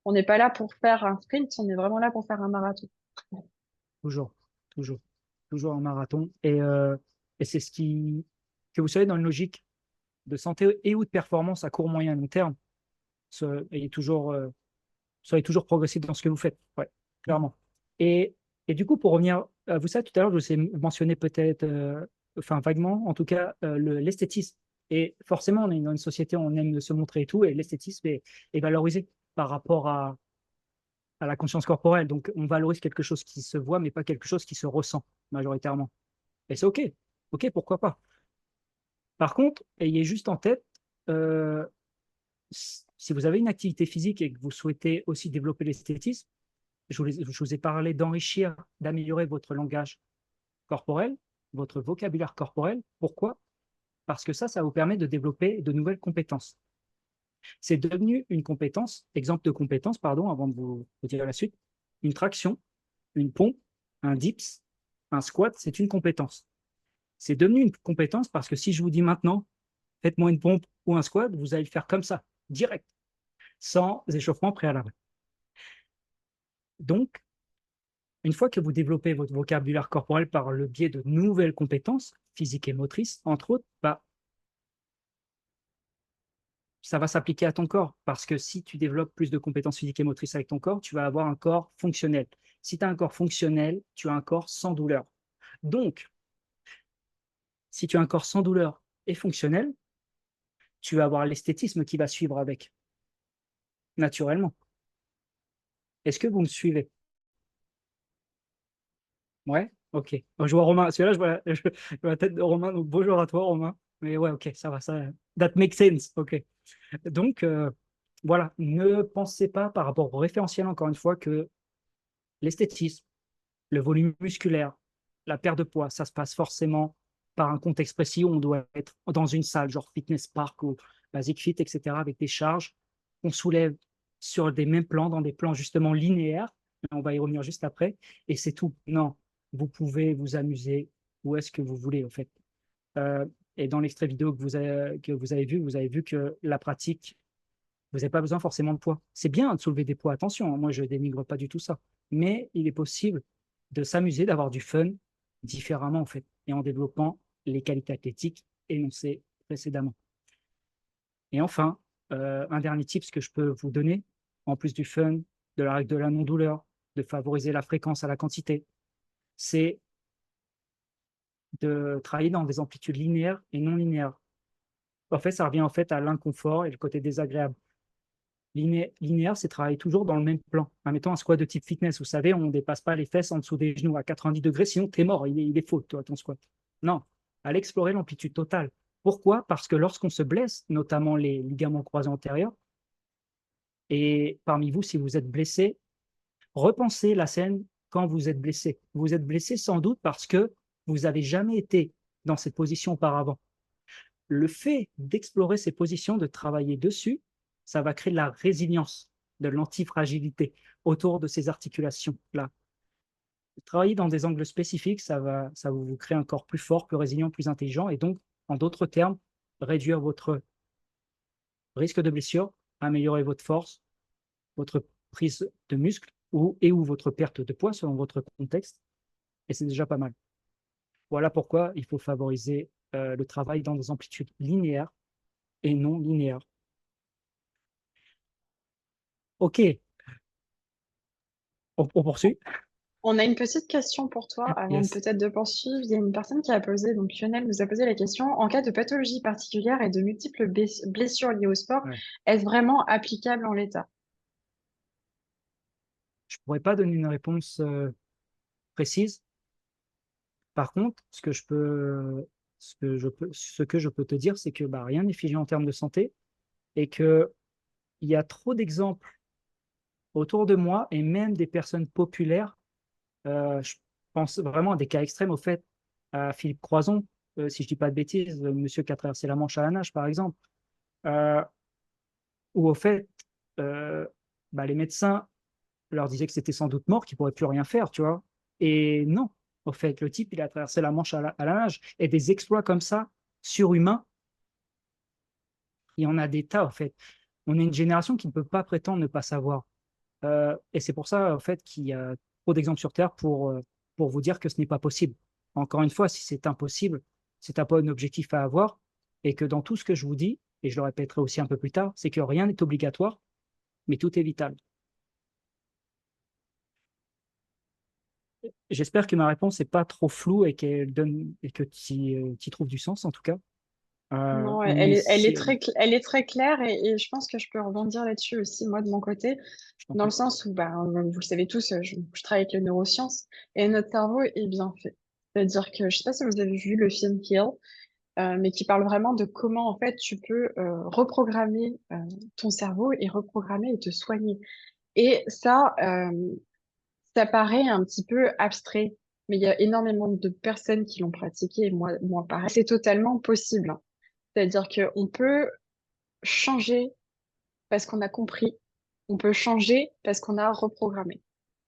On n'est pas là pour faire un sprint, on est vraiment là pour faire un marathon. toujours, toujours, toujours un marathon. Et c'est ce que vous savez, dans une logique de santé et ou de performance à court, moyen, long terme, ayez toujours, soyez toujours progressif dans ce que vous faites. Ouais, clairement. Et, et du coup, pour revenir, vous savez, tout à l'heure, je vous ai mentionné peut-être, enfin vaguement, en tout cas, l'esthétisme. Et forcément, on est dans une société où on aime se montrer et tout, et l'esthétisme est valorisé par rapport à la conscience corporelle. Donc, on valorise quelque chose qui se voit, mais pas quelque chose qui se ressent majoritairement. Et c'est OK. OK, pourquoi pas. Par contre, ayez juste en tête, euh, si vous avez une activité physique et que vous souhaitez aussi développer l'esthétisme, je vous ai parlé d'enrichir, d'améliorer votre langage corporel, votre vocabulaire corporel. Pourquoi? Parce que ça vous permet de développer de nouvelles compétences. C'est devenu une compétence, exemple de compétence, pardon, avant de vous dire la suite, une traction, une pompe, un dips, un squat, c'est une compétence. C'est devenu une compétence parce que si je vous dis maintenant, faites-moi une pompe ou un squat, vous allez le faire comme ça, direct, sans échauffement préalable. Donc, une fois que vous développez votre vocabulaire corporel par le biais de nouvelles compétences physiques et motrices, entre autres, bah, ça va s'appliquer à ton corps. Parce que si tu développes plus de compétences physiques et motrices avec ton corps, tu vas avoir un corps fonctionnel. Si tu as un corps fonctionnel, tu as un corps sans douleur. Donc, si tu as un corps sans douleur et fonctionnel, tu vas avoir l'esthétisme qui va suivre avec, naturellement. Est-ce que vous me suivez? Ouais? Ok. Bon, je vois Romain. Celui-là, je vois la tête de Romain. Donc, bonjour à toi, Romain. Mais ouais, ok, ça va. That makes sense. Ok. Donc, voilà. Ne pensez pas par rapport au référentiel, encore une fois, que l'esthétisme, le volume musculaire, la perte de poids, ça se passe forcément par un contexte précis où on doit être dans une salle, genre fitness park ou basic fit, etc., avec des charges qu'on soulève sur des mêmes plans, dans des plans justement linéaires. On va y revenir juste après. Et c'est tout. Non, vous pouvez vous amuser où est-ce que vous voulez, en fait. Euh, et dans l'extrait vidéo que vous avez vu que la pratique, vous n'avez pas besoin forcément de poids. C'est bien de soulever des poids, attention, hein, moi je dénigre pas du tout ça. Mais il est possible de s'amuser, d'avoir du fun différemment en fait, et en développant les qualités athlétiques énoncées précédemment. Et enfin, un dernier tip que je peux vous donner, en plus du fun, de la règle de la non-douleur, de favoriser la fréquence à la quantité, c'est de travailler dans des amplitudes linéaires et non linéaires. En fait, ça revient en fait à l'inconfort et le côté désagréable. Linéaire, c'est travailler toujours dans le même plan. Mettons un squat de type fitness, vous savez, on ne dépasse pas les fesses en dessous des genoux à 90 degrés, sinon tu es mort, il est faux, toi, ton squat. Non, allez explorer l'amplitude totale. Pourquoi? Parce que lorsqu'on se blesse, notamment les ligaments croisés antérieurs, et parmi vous, si vous êtes blessé, repensez la scène quand vous êtes blessé. Vous êtes blessé sans doute parce que vous n'avez jamais été dans cette position auparavant. Le fait d'explorer ces positions, de travailler dessus, ça va créer de la résilience, de l'antifragilité autour de ces articulations-là. Travailler dans des angles spécifiques, ça vous crée un corps plus fort, plus résilient, plus intelligent, et donc, en d'autres termes, réduire votre risque de blessure, améliorer votre force, votre prise de muscle ou votre perte de poids selon votre contexte, et c'est déjà pas mal. Voilà pourquoi il faut favoriser le travail dans des amplitudes linéaires et non linéaires. Ok, on poursuit. On a une petite question pour toi avant Yes. peut-être de poursuivre. Il y a une personne qui a posé, donc Lionel nous a posé la question, en cas de pathologie particulière et de multiples blessures liées au sport, Ouais. est-ce vraiment applicable en l'état? Je ne pourrais pas donner une réponse précise. Par contre, ce que je peux te dire, c'est que bah, rien n'est figé en termes de santé et qu'il y a trop d'exemples. autour de moi et même des personnes populaires. Je pense vraiment à des cas extrêmes, au fait, à Philippe Croizon, si je dis pas de bêtises, monsieur qui a traversé la Manche à la nage, par exemple, euh, où au fait, euh, bah, les médecins leur disaient que c'était sans doute mort, qu'ils pourraient plus rien faire, tu vois. Et non, au fait, le type, il a traversé la Manche à la nage. Et des exploits comme ça, surhumains, il y en a des tas, au fait. On est une génération qui ne peut pas prétendre ne pas savoir. Et c'est pour ça, en fait, qu'il y a trop d'exemples sur Terre pour vous dire que ce n'est pas possible. Encore une fois, si c'est impossible, c'est un pas un objectif à avoir, et que dans tout ce que je vous dis, et je le répéterai aussi un peu plus tard, c'est que rien n'est obligatoire, mais tout est vital. J'espère que ma réponse n'est pas trop floue et qu'elle donne et que tu y trouves du sens, en tout cas. Non, Mais si, elle est très claire et je pense que je peux rebondir là-dessus aussi, moi, de mon côté, je t'en dans le prie. sens où, bah, vous le savez tous, je travaille avec les neurosciences et notre cerveau est bien fait. C'est-à-dire que, je sais pas si vous avez vu le film Heal, mais qui parle vraiment de comment, en fait, tu peux reprogrammer ton cerveau et reprogrammer et te soigner. Et ça paraît un petit peu abstrait, mais il y a énormément de personnes qui l'ont pratiqué, et moi pareil. C'est totalement possible, hein. C'est-à-dire qu'on peut changer parce qu'on a compris, on peut changer parce qu'on a reprogrammé.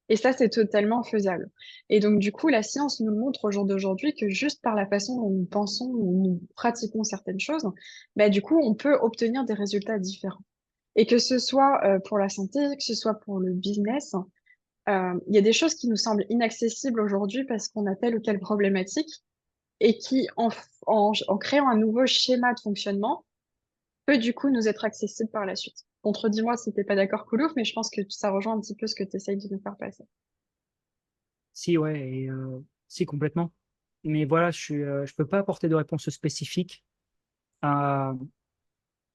Et ça, c'est totalement faisable. Et donc, du coup, la science nous montre au jour d'aujourd'hui que juste par la façon dont nous pensons ou nous pratiquons certaines choses, bah, du coup, on peut obtenir des résultats différents. Et que ce soit pour la santé, que ce soit pour le business, il y a des choses qui nous semblent inaccessibles aujourd'hui parce qu'on a telle ou telle problématique et qui, en créant un nouveau schéma de fonctionnement, peut du coup nous être accessible par la suite. Contredis-moi si t'es pas d'accord, Koulouf, mais je pense que ça rejoint un petit peu ce que tu essayes de nous faire passer. Si, ouais, si, complètement. Mais voilà, je peux pas apporter de réponse spécifique à,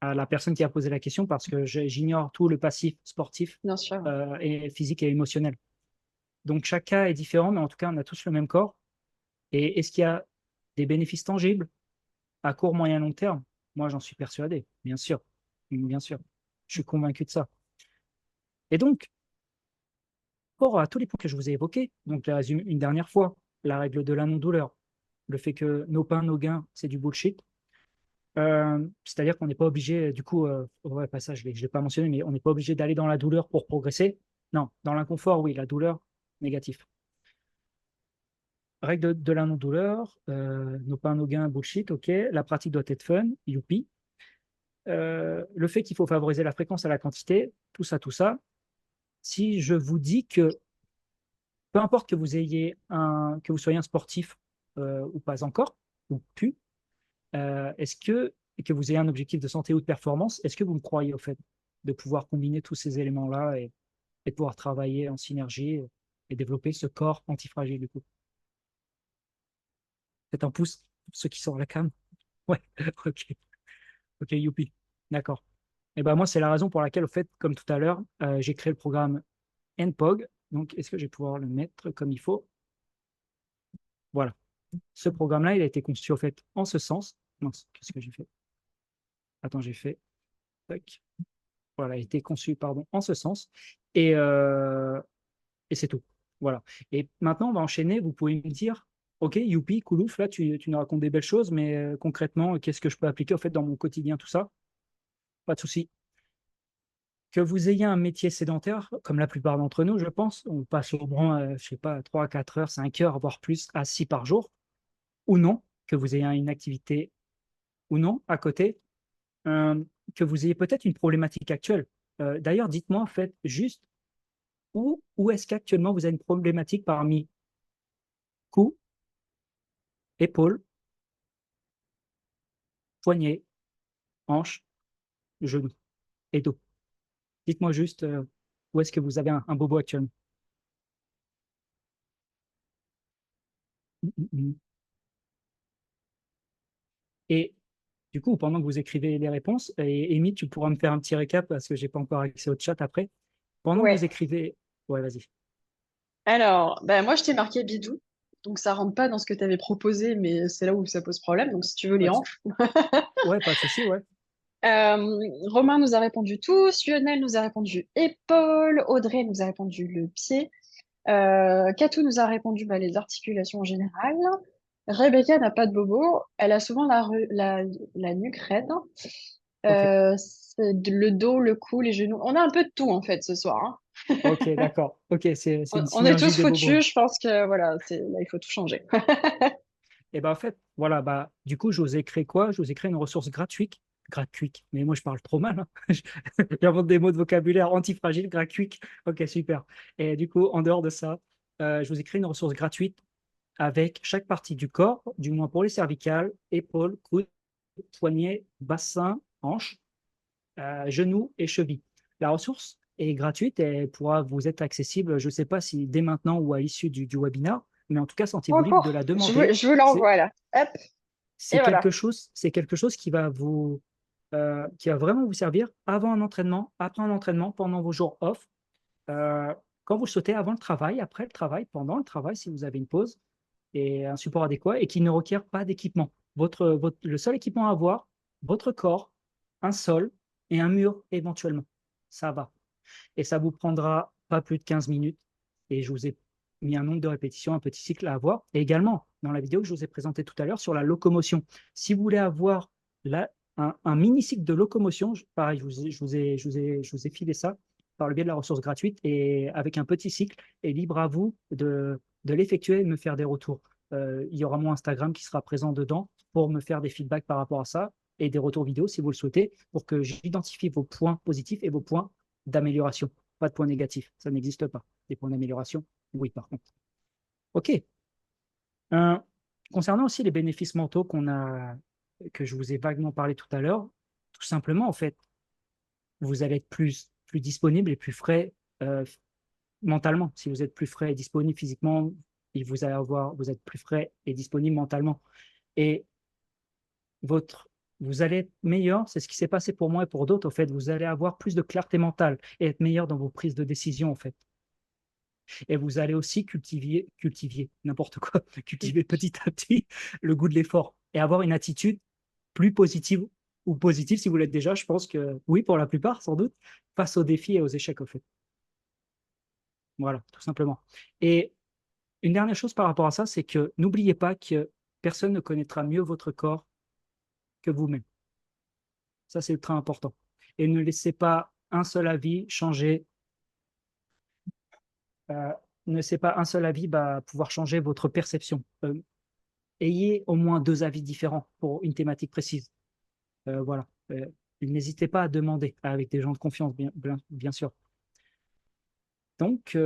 à la personne qui a posé la question parce que j'ignore tout le passif sportif Bien sûr. et physique et émotionnel. Donc chaque cas est différent, mais en tout cas, on a tous le même corps. Et est-ce qu'il y a des bénéfices tangibles à court, moyen, long terme? Moi, j'en suis persuadé, bien sûr. Bien sûr. Je suis convaincu de ça. Et donc, par rapport à tous les points que je vous ai évoqués, donc je les résume une dernière fois, la règle de la non-douleur, le fait que nos pains, nos gains, c'est du bullshit. C'est-à-dire qu'on n'est pas obligé, du coup, ouais, pas ça, je ne l'ai pas mentionné, mais on n'est pas obligé d'aller dans la douleur pour progresser. Non, dans l'inconfort, oui, la douleur, négatif. Règle de la non-douleur, nos pains, nos gains, bullshit, ok. La pratique doit être fun, youpi. Le fait qu'il faut favoriser la fréquence à la quantité, tout ça. Si je vous dis que peu importe que vous ayez que vous soyez un sportif ou pas encore, ou plus, est-ce que vous ayez un objectif de santé ou de performance, est-ce que vous me croyez au fait de pouvoir combiner tous ces éléments-là et de pouvoir travailler en synergie et développer ce corps antifragile du coup? Faites un pouce pour ceux qui sortent la cam. Ouais, ok, ok, youpi, d'accord. Et ben moi, c'est la raison pour laquelle, au fait, comme tout à l'heure, j'ai créé le programme NPOG. Donc, est-ce que je vais pouvoir le mettre comme il faut? Voilà. Ce programme-là, il a été conçu, au fait, en ce sens. Non, qu'est-ce que j'ai fait? Attends, j'ai fait. Tac. Voilà, il a été conçu, pardon, en ce sens. Et, euh, et c'est tout. Voilà. Et maintenant, on va enchaîner. Vous pouvez me dire, OK, youpi, coulouf, là, tu nous racontes des belles choses, mais concrètement, qu'est-ce que je peux appliquer, au fait, dans mon quotidien, tout ça? Pas de souci. Que vous ayez un métier sédentaire, comme la plupart d'entre nous, je pense, on passe au moins, je sais pas, 3, 4 heures, 5 heures, voire plus, assis par jour, ou non, que vous ayez une activité ou non à côté, euh, que vous ayez peut-être une problématique actuelle. D'ailleurs, dites-moi en fait juste où est-ce qu'actuellement vous avez une problématique parmi cou, épaule, poignet, hanche, genou et dos. Dites-moi juste où est-ce que vous avez un bobo actuellement. Et du coup, pendant que vous écrivez les réponses, et Amy, tu pourras me faire un petit récap parce que j'ai pas encore accès au chat après. Pendant que vous Ouais. écrivez, ouais, vas-y. Alors, bah, moi, je t'ai marqué bidou. Donc, ça rentre pas dans ce que tu avais proposé, mais c'est là où ça pose problème. Donc, si tu veux les Pas de- hanches. Ouais, pas de souci, ouais. Romain nous a répondu tous, Lionel nous a répondu épaule, Audrey nous a répondu le pied, Katou nous a répondu bah, les articulations en général. Rebecca n'a pas de bobo, elle a souvent la nuque raide. Ok, Le dos, le cou, les genoux. On a un peu de tout en fait ce soir, hein. ok, d'accord. Ok, c'est une On est synergie tous des bobos. foutus, je pense que voilà, là, il faut tout changer. Et ben en fait, voilà, bah, du coup, je vous ai créé quoi? Je vous ai créé une ressource gratuite. Gratuite. Mais moi, je parle trop mal, hein. J'invente des mots de vocabulaire antifragile, gratuit. Ok, super. Et du coup, en dehors de ça, je vous ai créé une ressource gratuite avec chaque partie du corps, du moins pour les cervicales, épaules, coudes, poignets, bassin, hanches, genoux et chevilles. La ressource est gratuite et elle pourra vous être accessible, je ne sais pas si dès maintenant ou à l'issue du webinaire, mais en tout cas, sentez-vous libre de Encore, la demander. je vous C'est l'envoie là. Hop, et voilà. c'est quelque chose qui va vraiment vous servir avant un entraînement, après un entraînement, pendant vos jours off, euh, quand vous le souhaitez, avant le travail, après le travail, pendant le travail, si vous avez une pause et un support adéquat et qui ne requiert pas d'équipement. Le seul équipement à avoir, votre corps, un sol et un mur éventuellement. Ça va. Et ça vous prendra pas plus de 15 minutes. Et je vous ai mis un nombre de répétitions, un petit cycle à avoir. Et également, dans la vidéo que je vous ai présentée tout à l'heure sur la locomotion, si vous voulez avoir un mini cycle de locomotion, pareil, je vous ai filé ça par le biais de la ressource gratuite et avec un petit cycle, et libre à vous de l'effectuer et de me faire des retours. Il y aura mon Instagram qui sera présent dedans pour me faire des feedbacks par rapport à ça et des retours vidéo si vous le souhaitez, pour que j'identifie vos points positifs et vos points d'amélioration. Pas de points négatifs, ça n'existe pas. Des points d'amélioration, oui, par contre. OK. Euh, Concernant aussi les bénéfices mentaux que je vous ai vaguement parlé tout à l'heure, tout simplement, en fait, vous allez être plus disponible et plus frais mentalement. Si vous êtes plus frais et disponible physiquement, vous êtes plus frais et disponible mentalement. Et votre, vous allez être meilleur, c'est ce qui s'est passé pour moi et pour d'autres, au fait, vous allez avoir plus de clarté mentale et être meilleur dans vos prises de décision, en fait. Et vous allez aussi cultiver n'importe quoi, cultiver petit à petit le goût de l'effort et avoir une attitude plus positive ou positive si vous l'êtes déjà. Je pense que oui, pour la plupart, sans doute, face aux défis et aux échecs, au fait. Voilà, tout simplement. Et une dernière chose par rapport à ça, c'est que n'oubliez pas que personne ne connaîtra mieux votre corps que vous-même. Ça, c'est ultra important. Et ne laissez pas un seul avis changer, euh, ne laissez pas un seul avis pouvoir changer votre perception. Ayez au moins deux avis différents pour une thématique précise. Voilà. N'hésitez pas à demander avec des gens de confiance, bien sûr. Donc,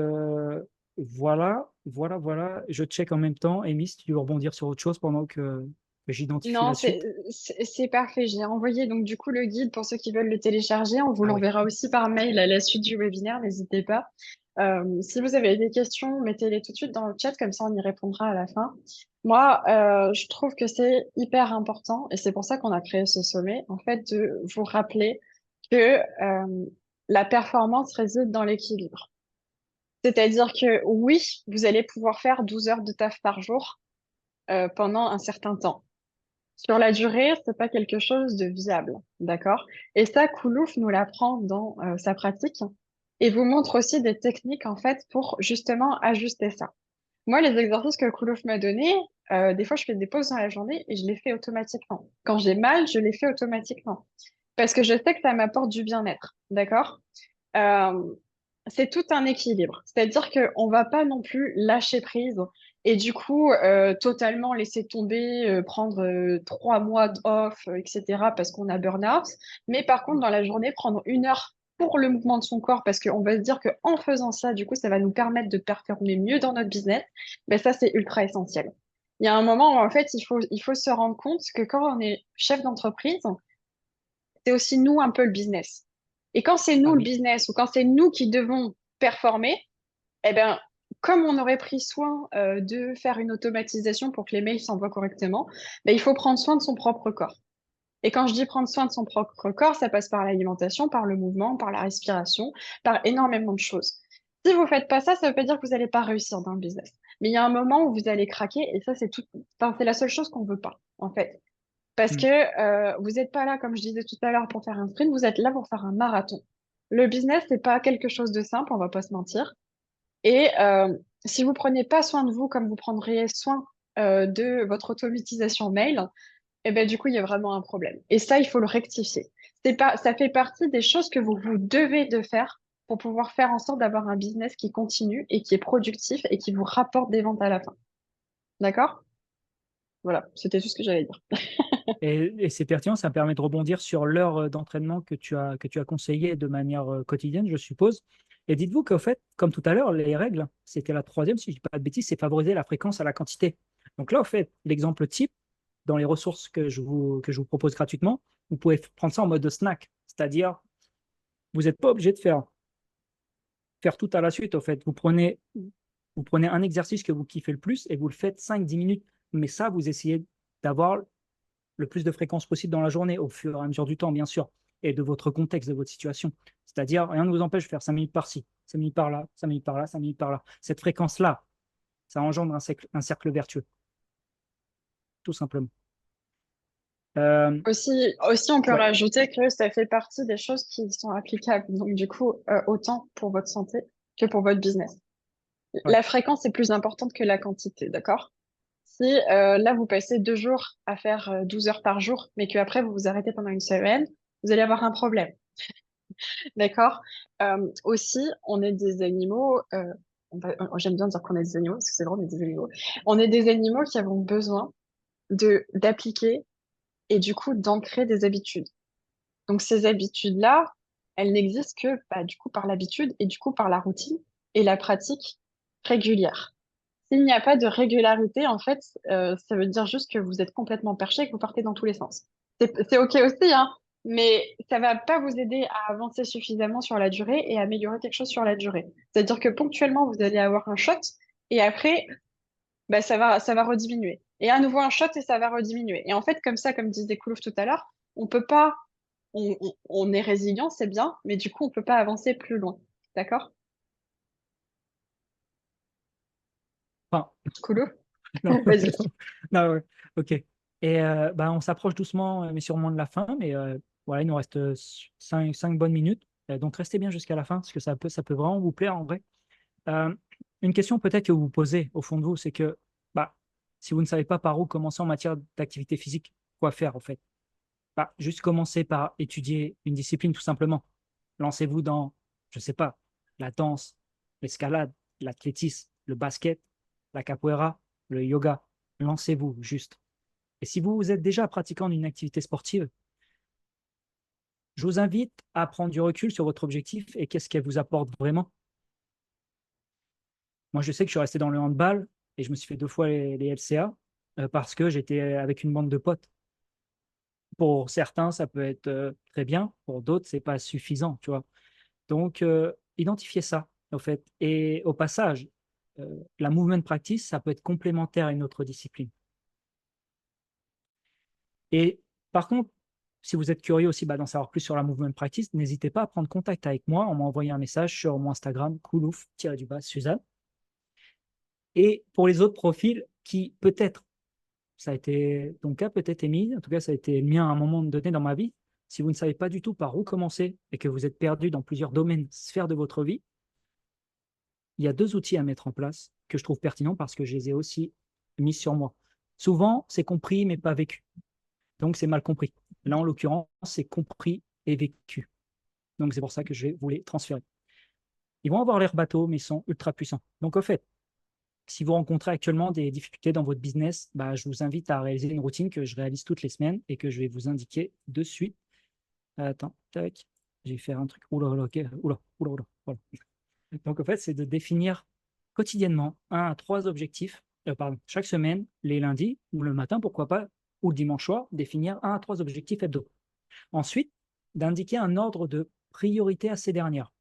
voilà. Je check en même temps. Amy, si tu veux rebondir sur autre chose pendant que j'identifie Non, la suite. c'est parfait. J'ai envoyé donc du coup le guide pour ceux qui veulent le télécharger. On vous Ah oui. l'enverra aussi par mail à la suite du webinaire. N'hésitez pas. Si vous avez des questions, mettez-les tout de suite dans le chat, comme ça on y répondra à la fin. Moi, je trouve que c'est hyper important et c'est pour ça qu'on a créé ce sommet, en fait, de vous rappeler que la performance réside dans l'équilibre. C'est-à-dire que oui, vous allez pouvoir faire 12 heures de taf par jour pendant un certain temps. Sur la durée, c'est pas quelque chose de viable, d'accord? Et ça, Koulouf nous l'apprend dans sa pratique et vous montre aussi des techniques en fait pour justement ajuster ça. Moi, les exercices que Koulouf m'a donnés, des fois, je fais des pauses dans la journée et je les fais automatiquement. Quand j'ai mal, je les fais automatiquement parce que je sais que ça m'apporte du bien-être, d'accord? Euh, c'est tout un équilibre. C'est-à-dire qu'on va pas non plus lâcher prise et du coup totalement laisser tomber, prendre 3 mois off, etc. parce qu'on a burn-out. Mais par contre, dans la journée, prendre 1 heure pour le mouvement de son corps parce qu'on va se dire qu'en faisant ça, du coup, ça va nous permettre de performer mieux dans notre business. Ben ça, c'est ultra essentiel. Il y a un moment où en fait, il faut se rendre compte que quand on est chef d'entreprise, c'est aussi nous un peu le business. Et quand c'est Ah nous le oui. business ou quand c'est nous qui devons performer, eh ben, comme on aurait pris soin de faire une automatisation pour que les mails s'envoient correctement, ben, il faut prendre soin de son propre corps. Et quand je dis prendre soin de son propre corps, ça passe par l'alimentation, par le mouvement, par la respiration, par énormément de choses. Si vous faites pas ça, ça veut pas dire que vous n'allez pas réussir dans le business. Mais il y a un moment où vous allez craquer et ça, c'est tout, enfin, c'est la seule chose qu'on veut pas, en fait. Parce Hmm. que vous n'êtes pas là, comme je disais tout à l'heure, pour faire un sprint, vous êtes là pour faire un marathon. Le business, c'est pas quelque chose de simple, on va pas se mentir. Et si vous prenez pas soin de vous comme vous prendriez soin de votre automatisation mail, eh ben, du coup, il y a vraiment un problème. Et ça, il faut le rectifier. C'est pas, ça fait partie des choses que vous devez de faire pour pouvoir faire en sorte d'avoir un business qui continue et qui est productif et qui vous rapporte des ventes à la fin. D'accord? Voilà, c'était tout ce que j'allais dire. Et c'est pertinent, ça me permet de rebondir sur l'heure d'entraînement que tu as conseillé de manière quotidienne, je suppose. Et dites-vous qu'au fait, comme tout à l'heure, les règles, c'était la troisième, si je ne dis pas de bêtises, c'est favoriser la fréquence à la quantité. Donc là, au fait, l'exemple type, dans les ressources que je vous propose gratuitement, vous pouvez prendre ça en mode de snack. C'est-à-dire, vous n'êtes pas obligé de faire tout à la suite, au fait. Vous prenez un exercice que vous kiffez le plus et vous le faites 5-10 minutes. Mais ça, vous essayez d'avoir le plus de fréquences possible dans la journée, au fur et à mesure du temps, bien sûr, et de votre contexte, de votre situation. C'est-à-dire, rien ne vous empêche de faire 5 minutes par-ci, 5 minutes par-là, 5 minutes par-là, 5 minutes par-là. Cette fréquence-là, ça engendre un cercle vertueux, tout simplement. Euh, Aussi, on peut ouais, rajouter que ça fait partie des choses qui sont applicables. Donc, du coup, autant pour votre santé que pour votre business. ouais. La fréquence est plus importante que la quantité, d'accord? Si là, vous passez 2 jours à faire 12 heures par jour, mais qu'après, vous vous arrêtez pendant une semaine, vous allez avoir un problème, d'accord? Aussi, on est des animaux, j'aime bien dire qu'on est des animaux, parce que c'est vrai, on est des animaux. On est des animaux qui avons besoin d'appliquer et du coup d'ancrer des habitudes. Donc ces habitudes-là, elles n'existent que bah, du coup par l'habitude et du coup par la routine et la pratique régulière. S'il n'y a pas de régularité, en fait, ça veut dire juste que vous êtes complètement perché et que vous partez dans tous les sens. C'est OK aussi, hein, mais ça va pas vous aider à avancer suffisamment sur la durée et à améliorer quelque chose sur la durée. C'est-à-dire que ponctuellement, vous allez avoir un shot et après, bah, ça va rediminuer. Et à nouveau un shot et ça va rediminuer. Et en fait, comme ça, comme disait Koulouf tout à l'heure, on peut pas, on est résilient, c'est bien, mais du coup, on peut pas avancer plus loin. D'accord? Enfin, Koulouf? non, Vas-y. non, ouais, ok. Et bah, on s'approche doucement, mais sûrement de la fin. Mais voilà, il nous reste 5 bonnes minutes. Donc restez bien jusqu'à la fin, parce que ça peut vraiment vous plaire en vrai. Euh, une question peut-être que vous vous posez au fond de vous, c'est que bah, si vous ne savez pas par où commencer en matière d'activité physique, quoi faire en fait? Bah, juste commencer par étudier une discipline tout simplement. Lancez-vous dans, je ne sais pas, la danse, l'escalade, l'athlétisme, le basket, la capoeira, le yoga. Lancez-vous juste. Et si vous êtes déjà pratiquant d'une activité sportive, je vous invite à prendre du recul sur votre objectif et qu'est-ce qu'elle vous apporte vraiment. Moi, je sais que je suis resté dans le handball et je me suis fait 2 fois les LCA parce que j'étais avec une bande de potes. Pour certains, ça peut être très bien, pour d'autres, c'est pas suffisant, tu vois. Donc, identifiez ça, au fait. Et au passage, la movement practice, ça peut être complémentaire à une autre discipline. Et par contre, si vous êtes curieux aussi bah, d'en savoir plus sur la movement practice, n'hésitez pas à prendre contact avec moi en m'envoyant un message sur mon Instagram, coulouf-Suzanne. Et pour les autres profils qui, peut-être, ça a été ton cas, peut-être Émile, en tout cas, ça a été le mien à un moment donné dans ma vie. Si vous ne savez pas du tout par où commencer et que vous êtes perdu dans plusieurs domaines, sphères de votre vie, il y a 2 outils à mettre en place que je trouve pertinents parce que je les ai aussi mis sur moi. Souvent, c'est compris mais pas vécu. Donc, c'est mal compris. Là, en l'occurrence, c'est compris et vécu. Donc, c'est pour ça que je vais vous les transférer. Ils vont avoir l'air bateau, mais ils sont ultra puissants. Donc, au fait, si vous rencontrez actuellement des difficultés dans votre business, bah, je vous invite à réaliser une routine que je réalise toutes les semaines et que je vais vous indiquer de suite. Attends, tac, j'ai fait un truc. Oula, oula, ok, oula, oula, oula. Voilà. Donc, en fait, c'est de définir quotidiennement 1 à 3 objectifs, pardon, chaque semaine, les lundis ou le matin, pourquoi pas, ou le dimanche soir, définir 1 à 3 objectifs hebdo. Ensuite, d'indiquer un ordre de priorité à ces dernières.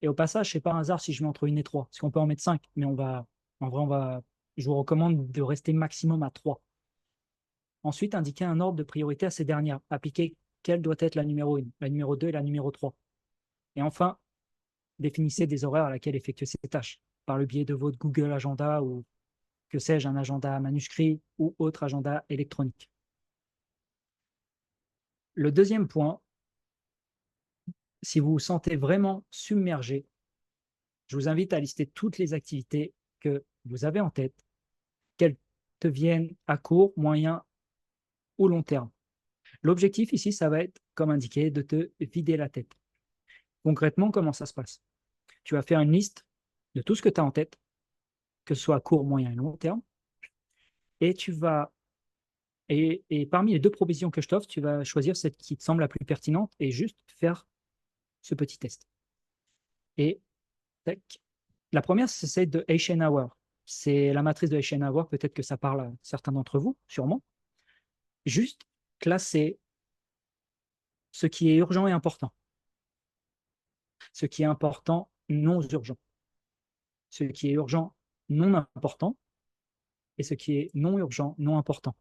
Et au passage, c'est pas un hasard si je mets entre 1 et 3, parce qu'on peut en mettre 5, mais en vrai, je vous recommande de rester maximum à 3. Ensuite, indiquer un ordre de priorité à ces dernières. Appliquer quelle doit être la numéro 1, la numéro 2 et la numéro 3. Et enfin, définissez des horaires à laquelle effectuer ces tâches, par le biais de votre Google Agenda ou, que sais-je, un agenda manuscrit ou autre agenda électronique. Le deuxième point, si vous vous sentez vraiment submergé, je vous invite à lister toutes les activités que vous avez en tête, qu'elles te viennent à court, moyen ou long terme. L'objectif ici, ça va être, comme indiqué, de te vider la tête. Concrètement, comment ça se passe? Tu vas faire une liste de tout ce que tu as en tête, que ce soit à court, moyen et long terme, et et parmi les deux propositions que je t'offre, tu vas choisir celle qui te semble la plus pertinente et juste faire ce petit test. Et tac. La première, c'est celle de Eisenhower. C'est la matrice de Eisenhower, peut-être que ça parle à certains d'entre vous, sûrement. Juste classer ce qui est urgent et important, ce qui est important, non urgent, ce qui est urgent, non important, et ce qui est non urgent, non important.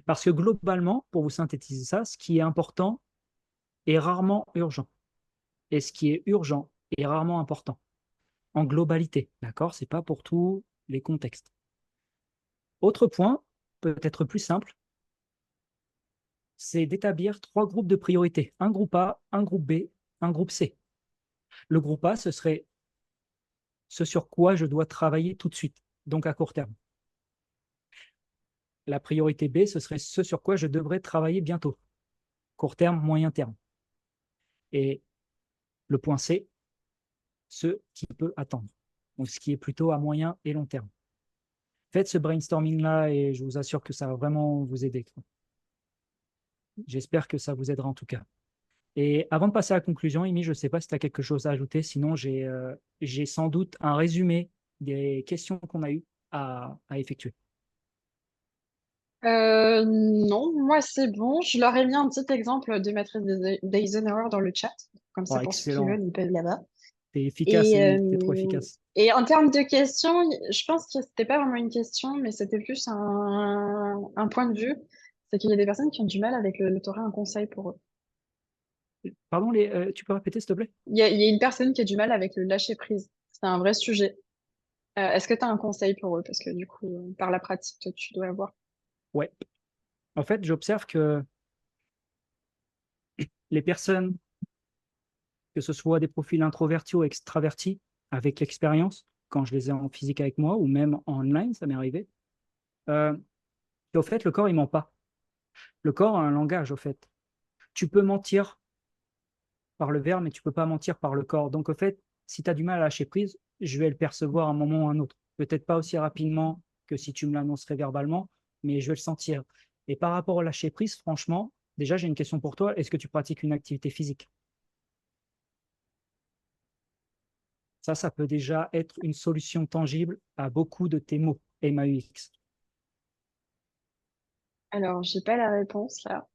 Parce que globalement, pour vous synthétiser ça, ce qui est important est rarement urgent, et ce qui est urgent est rarement important, en globalité, d'accord? C'est pas pour tous les contextes. Autre point, peut-être plus simple, c'est d'établir trois groupes de priorités. Un groupe A, un groupe B, un groupe C. Le groupe A, ce serait ce sur quoi je dois travailler tout de suite, donc à court terme. La priorité B, ce serait ce sur quoi je devrais travailler bientôt, court terme, moyen terme. Et le point C, ce qui peut attendre, donc ce qui est plutôt à moyen et long terme. Faites ce brainstorming-là et je vous assure que ça va vraiment vous aider. J'espère que ça vous aidera en tout cas. Et avant de passer à la conclusion, Amy, je ne sais pas si tu as quelque chose à ajouter, sinon j'ai sans doute un résumé des questions qu'on a eues à effectuer. Non, moi c'est bon. Je leur ai mis un petit exemple de matrice d'Eisenhower dans le chat. Comme Oh, ça, pour ceux qui excellent. veulent, ils peuvent là-bas. T'es efficace, Et, Amy, t'es trop efficace. et en termes de questions, je pense que c'était pas vraiment une question, mais c'était plus un point de vue. C'est qu'il y a des personnes qui ont du mal avec le tu aurais un conseil pour eux. Pardon, tu peux répéter, s'il te plaît? Il y a une personne qui a du mal avec le lâcher prise. C'est un vrai sujet. Est-ce que tu as un conseil pour eux? Parce que du coup, par la pratique, toi, tu dois avoir. Ouais. En fait, j'observe que les personnes, que ce soit des profils introvertis ou extravertis, avec l'expérience, quand je les ai en physique avec moi ou même en online, ça m'est arrivé, euh, au fait, le corps, il ment pas. Le corps a un langage, au fait. Tu peux mentir par le verbe, mais tu peux pas mentir par le corps. Donc, au fait, si tu as du mal à lâcher prise, je vais le percevoir à un moment ou à un autre. Peut-être pas aussi rapidement que si tu me l'annoncerais verbalement, mais je vais le sentir. Et par rapport au lâcher prise, franchement, déjà, j'ai une question pour toi. Est-ce que tu pratiques une activité physique? Ça peut déjà être une solution tangible à beaucoup de tes mots, MAUX. Alors, j'ai pas la réponse là.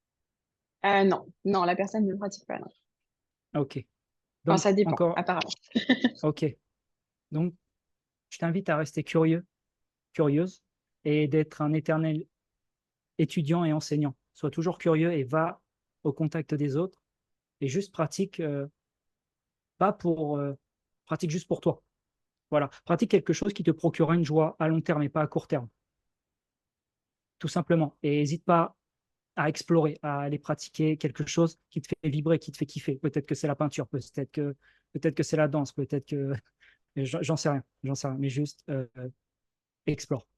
Non, non, la personne ne pratique pas. Non. OK. Enfin, Donc, ça dépend, encore, apparemment. OK. Donc, je t'invite à rester curieux, curieuse, et d'être un éternel étudiant et enseignant. Sois toujours curieux et va au contact des autres et juste pratique, pas pour, pratique juste pour toi. Voilà, pratique quelque chose qui te procurera une joie à long terme et pas à court terme, tout simplement. Et n'hésite pas à explorer, à aller pratiquer quelque chose qui te fait vibrer, qui te fait kiffer. Peut-être que c'est la peinture, peut-être que c'est la danse, peut-être que j'en sais rien, mais juste explore.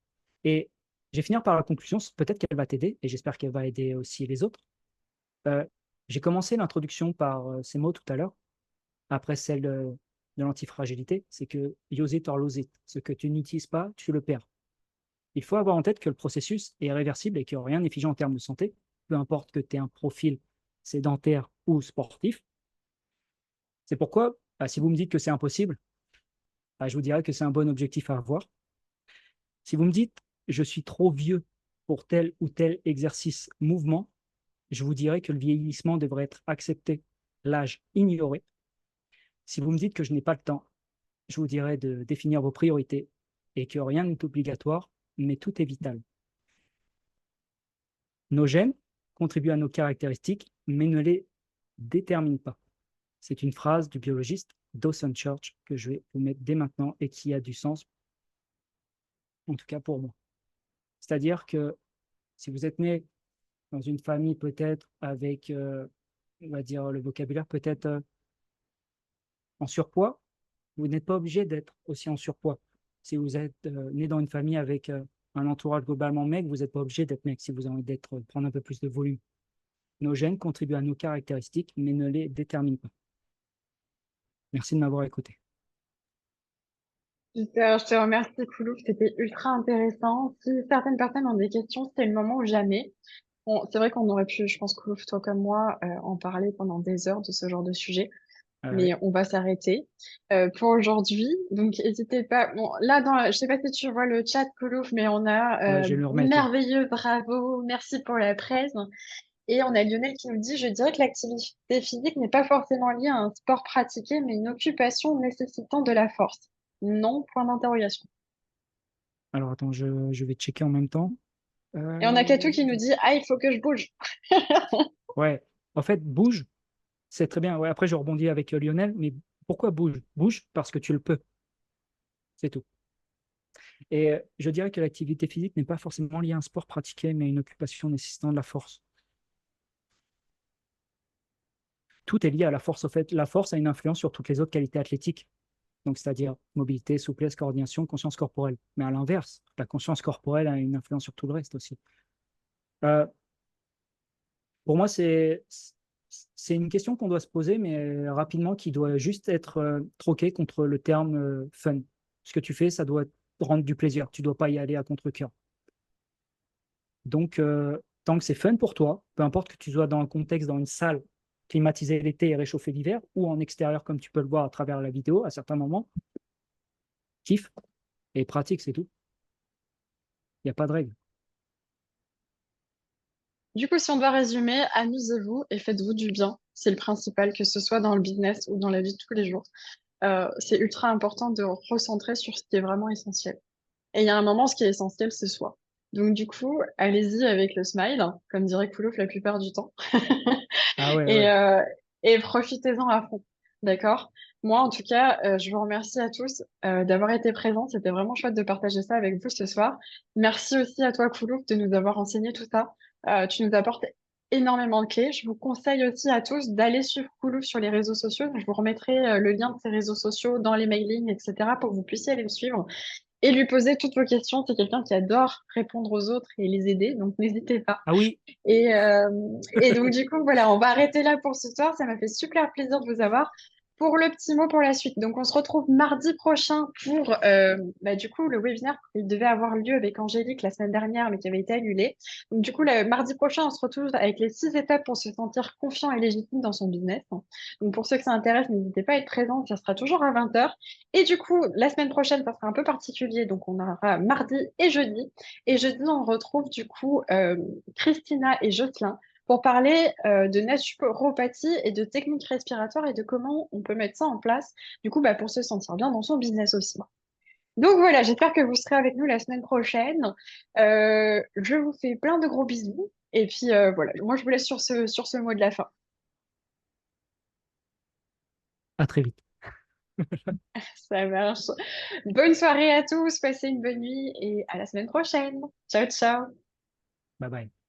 Et je vais finir par la conclusion, peut-être qu'elle va t'aider, et j'espère qu'elle va aider aussi les autres. Euh, j'ai commencé l'introduction par ces mots tout à l'heure, après celle de l'antifragilité, c'est que use it or lose it. Ce que tu n'utilises pas, tu le perds. Il faut avoir en tête que le processus est réversible et que rien n'est figé en termes de santé, peu importe que tu aies un profil sédentaire ou sportif. C'est pourquoi, si vous me dites que c'est impossible, je vous dirais que c'est un bon objectif à avoir. Si vous me dites je suis trop vieux pour tel ou tel exercice mouvement, je vous dirais que le vieillissement devrait être accepté, l'âge ignoré. Si vous me dites que je n'ai pas le temps, je vous dirais de définir vos priorités et que rien n'est obligatoire, mais tout est vital. Nos gènes contribuent à nos caractéristiques, mais ne les déterminent pas. C'est une phrase du biologiste Dawson Church que je vais vous mettre dès maintenant et qui a du sens, en tout cas pour moi. C'est-à-dire que si vous êtes né dans une famille peut-être avec, on va dire, le vocabulaire peut-être en surpoids, vous n'êtes pas obligé d'être aussi en surpoids. Si vous êtes né dans une famille avec un entourage globalement maigre, vous n'êtes pas obligé d'être maigre si vous avez envie d'être, prendre un peu plus de volume. Nos gènes contribuent à nos caractéristiques, mais ne les déterminent pas. Merci de m'avoir écouté. Super, je te remercie, Koulouf, c'était ultra intéressant. Si certaines personnes ont des questions, c'était le moment ou jamais. Bon, c'est vrai qu'on aurait pu, je pense, Koulouf, toi comme moi, en parler pendant des heures de ce genre de sujet, mais Ouais, on va s'arrêter pour aujourd'hui. Donc, n'hésitez pas. Bon, là, je sais pas si tu vois le chat, Koulouf, mais on ouais, a je vais le remettre là. merveilleux, bravo, merci pour la presse. Et on a Lionel qui nous dit, je dirais que l'activité physique n'est pas forcément liée à un sport pratiqué, mais une occupation nécessitant de la force. Non, point d'interrogation. Alors attends, je vais checker en même temps. Et on a Euh, Katou qui nous dit, ah, il faut que je bouge. ouais, en fait, bouge, c'est très bien. Ouais, après, je rebondis avec Lionel, mais pourquoi bouge? Bouge parce que tu le peux, c'est tout. Et je dirais que l'activité physique n'est pas forcément liée à un sport pratiqué, mais à une occupation nécessitant de la force. Tout est lié à la force. Au fait, la force a une influence sur toutes les autres qualités athlétiques, donc c'est-à-dire mobilité, souplesse, coordination, conscience corporelle. Mais à l'inverse, la conscience corporelle a une influence sur tout le reste aussi. Euh, pour moi, c'est une question qu'on doit se poser, mais rapidement, qui doit juste être troquée contre le terme fun. Ce que tu fais, ça doit te rendre du plaisir. Tu ne dois pas y aller à contre-cœur. Donc, tant que c'est fun pour toi, peu importe que tu sois dans un contexte, dans une salle climatisée l'été et réchauffée l'hiver, ou en extérieur, comme tu peux le voir à travers la vidéo à certains moments, kiffe et pratique, c'est tout. Il n'y a pas de règle. Du coup, si on doit résumer, amusez-vous et faites-vous du bien. C'est le principal, que ce soit dans le business ou dans la vie de tous les jours. C'est ultra important de recentrer sur ce qui est vraiment essentiel. Et il y a un moment, ce qui est essentiel, c'est soi. Donc, du coup, allez-y avec le smile, comme dirait Koulouf la plupart du temps. Ah ouais, Et, ouais. et profitez-en à fond. D'accord? Moi, en tout cas, je vous remercie à tous d'avoir été présents. C'était vraiment chouette de partager ça avec vous ce soir. Merci aussi à toi, Koulouf, de nous avoir enseigné tout ça. Tu nous apportes énormément de clés. Je vous conseille aussi à tous d'aller suivre Koulouf sur les réseaux sociaux. Je vous remettrai le lien de ses réseaux sociaux dans les mailings, etc., pour que vous puissiez aller le suivre et lui poser toutes vos questions. C'est quelqu'un qui adore répondre aux autres et les aider, donc n'hésitez pas. Ah oui, Et, euh, et donc, du coup, voilà, on va arrêter là pour ce soir. Ça m'a fait super plaisir de vous avoir. Pour le petit mot pour la suite. Donc, on se retrouve mardi prochain pour, du coup, le webinaire. Il devait avoir lieu avec Angélique la semaine dernière, mais qui avait été annulé. Donc, du coup, le mardi prochain, on se retrouve avec les 6 étapes pour se sentir confiant et légitime dans son business. Donc, pour ceux que ça intéresse, n'hésitez pas à être présent. Ça sera toujours à 20 heures. Et du coup, la semaine prochaine, ça sera un peu particulier. Donc, on aura mardi et jeudi. Et jeudi, on retrouve du coup Christina et Jocelyn pour parler de naturopathie et de techniques respiratoires et de comment on peut mettre ça en place, du coup, pour se sentir bien dans son business aussi. Donc voilà, j'espère que vous serez avec nous la semaine prochaine. Je vous fais plein de gros bisous. Et puis voilà, moi je vous laisse sur ce mot de la fin. à très vite. Ça marche. Bonne soirée à tous, passez une bonne nuit et à la semaine prochaine. Ciao, ciao. Bye bye.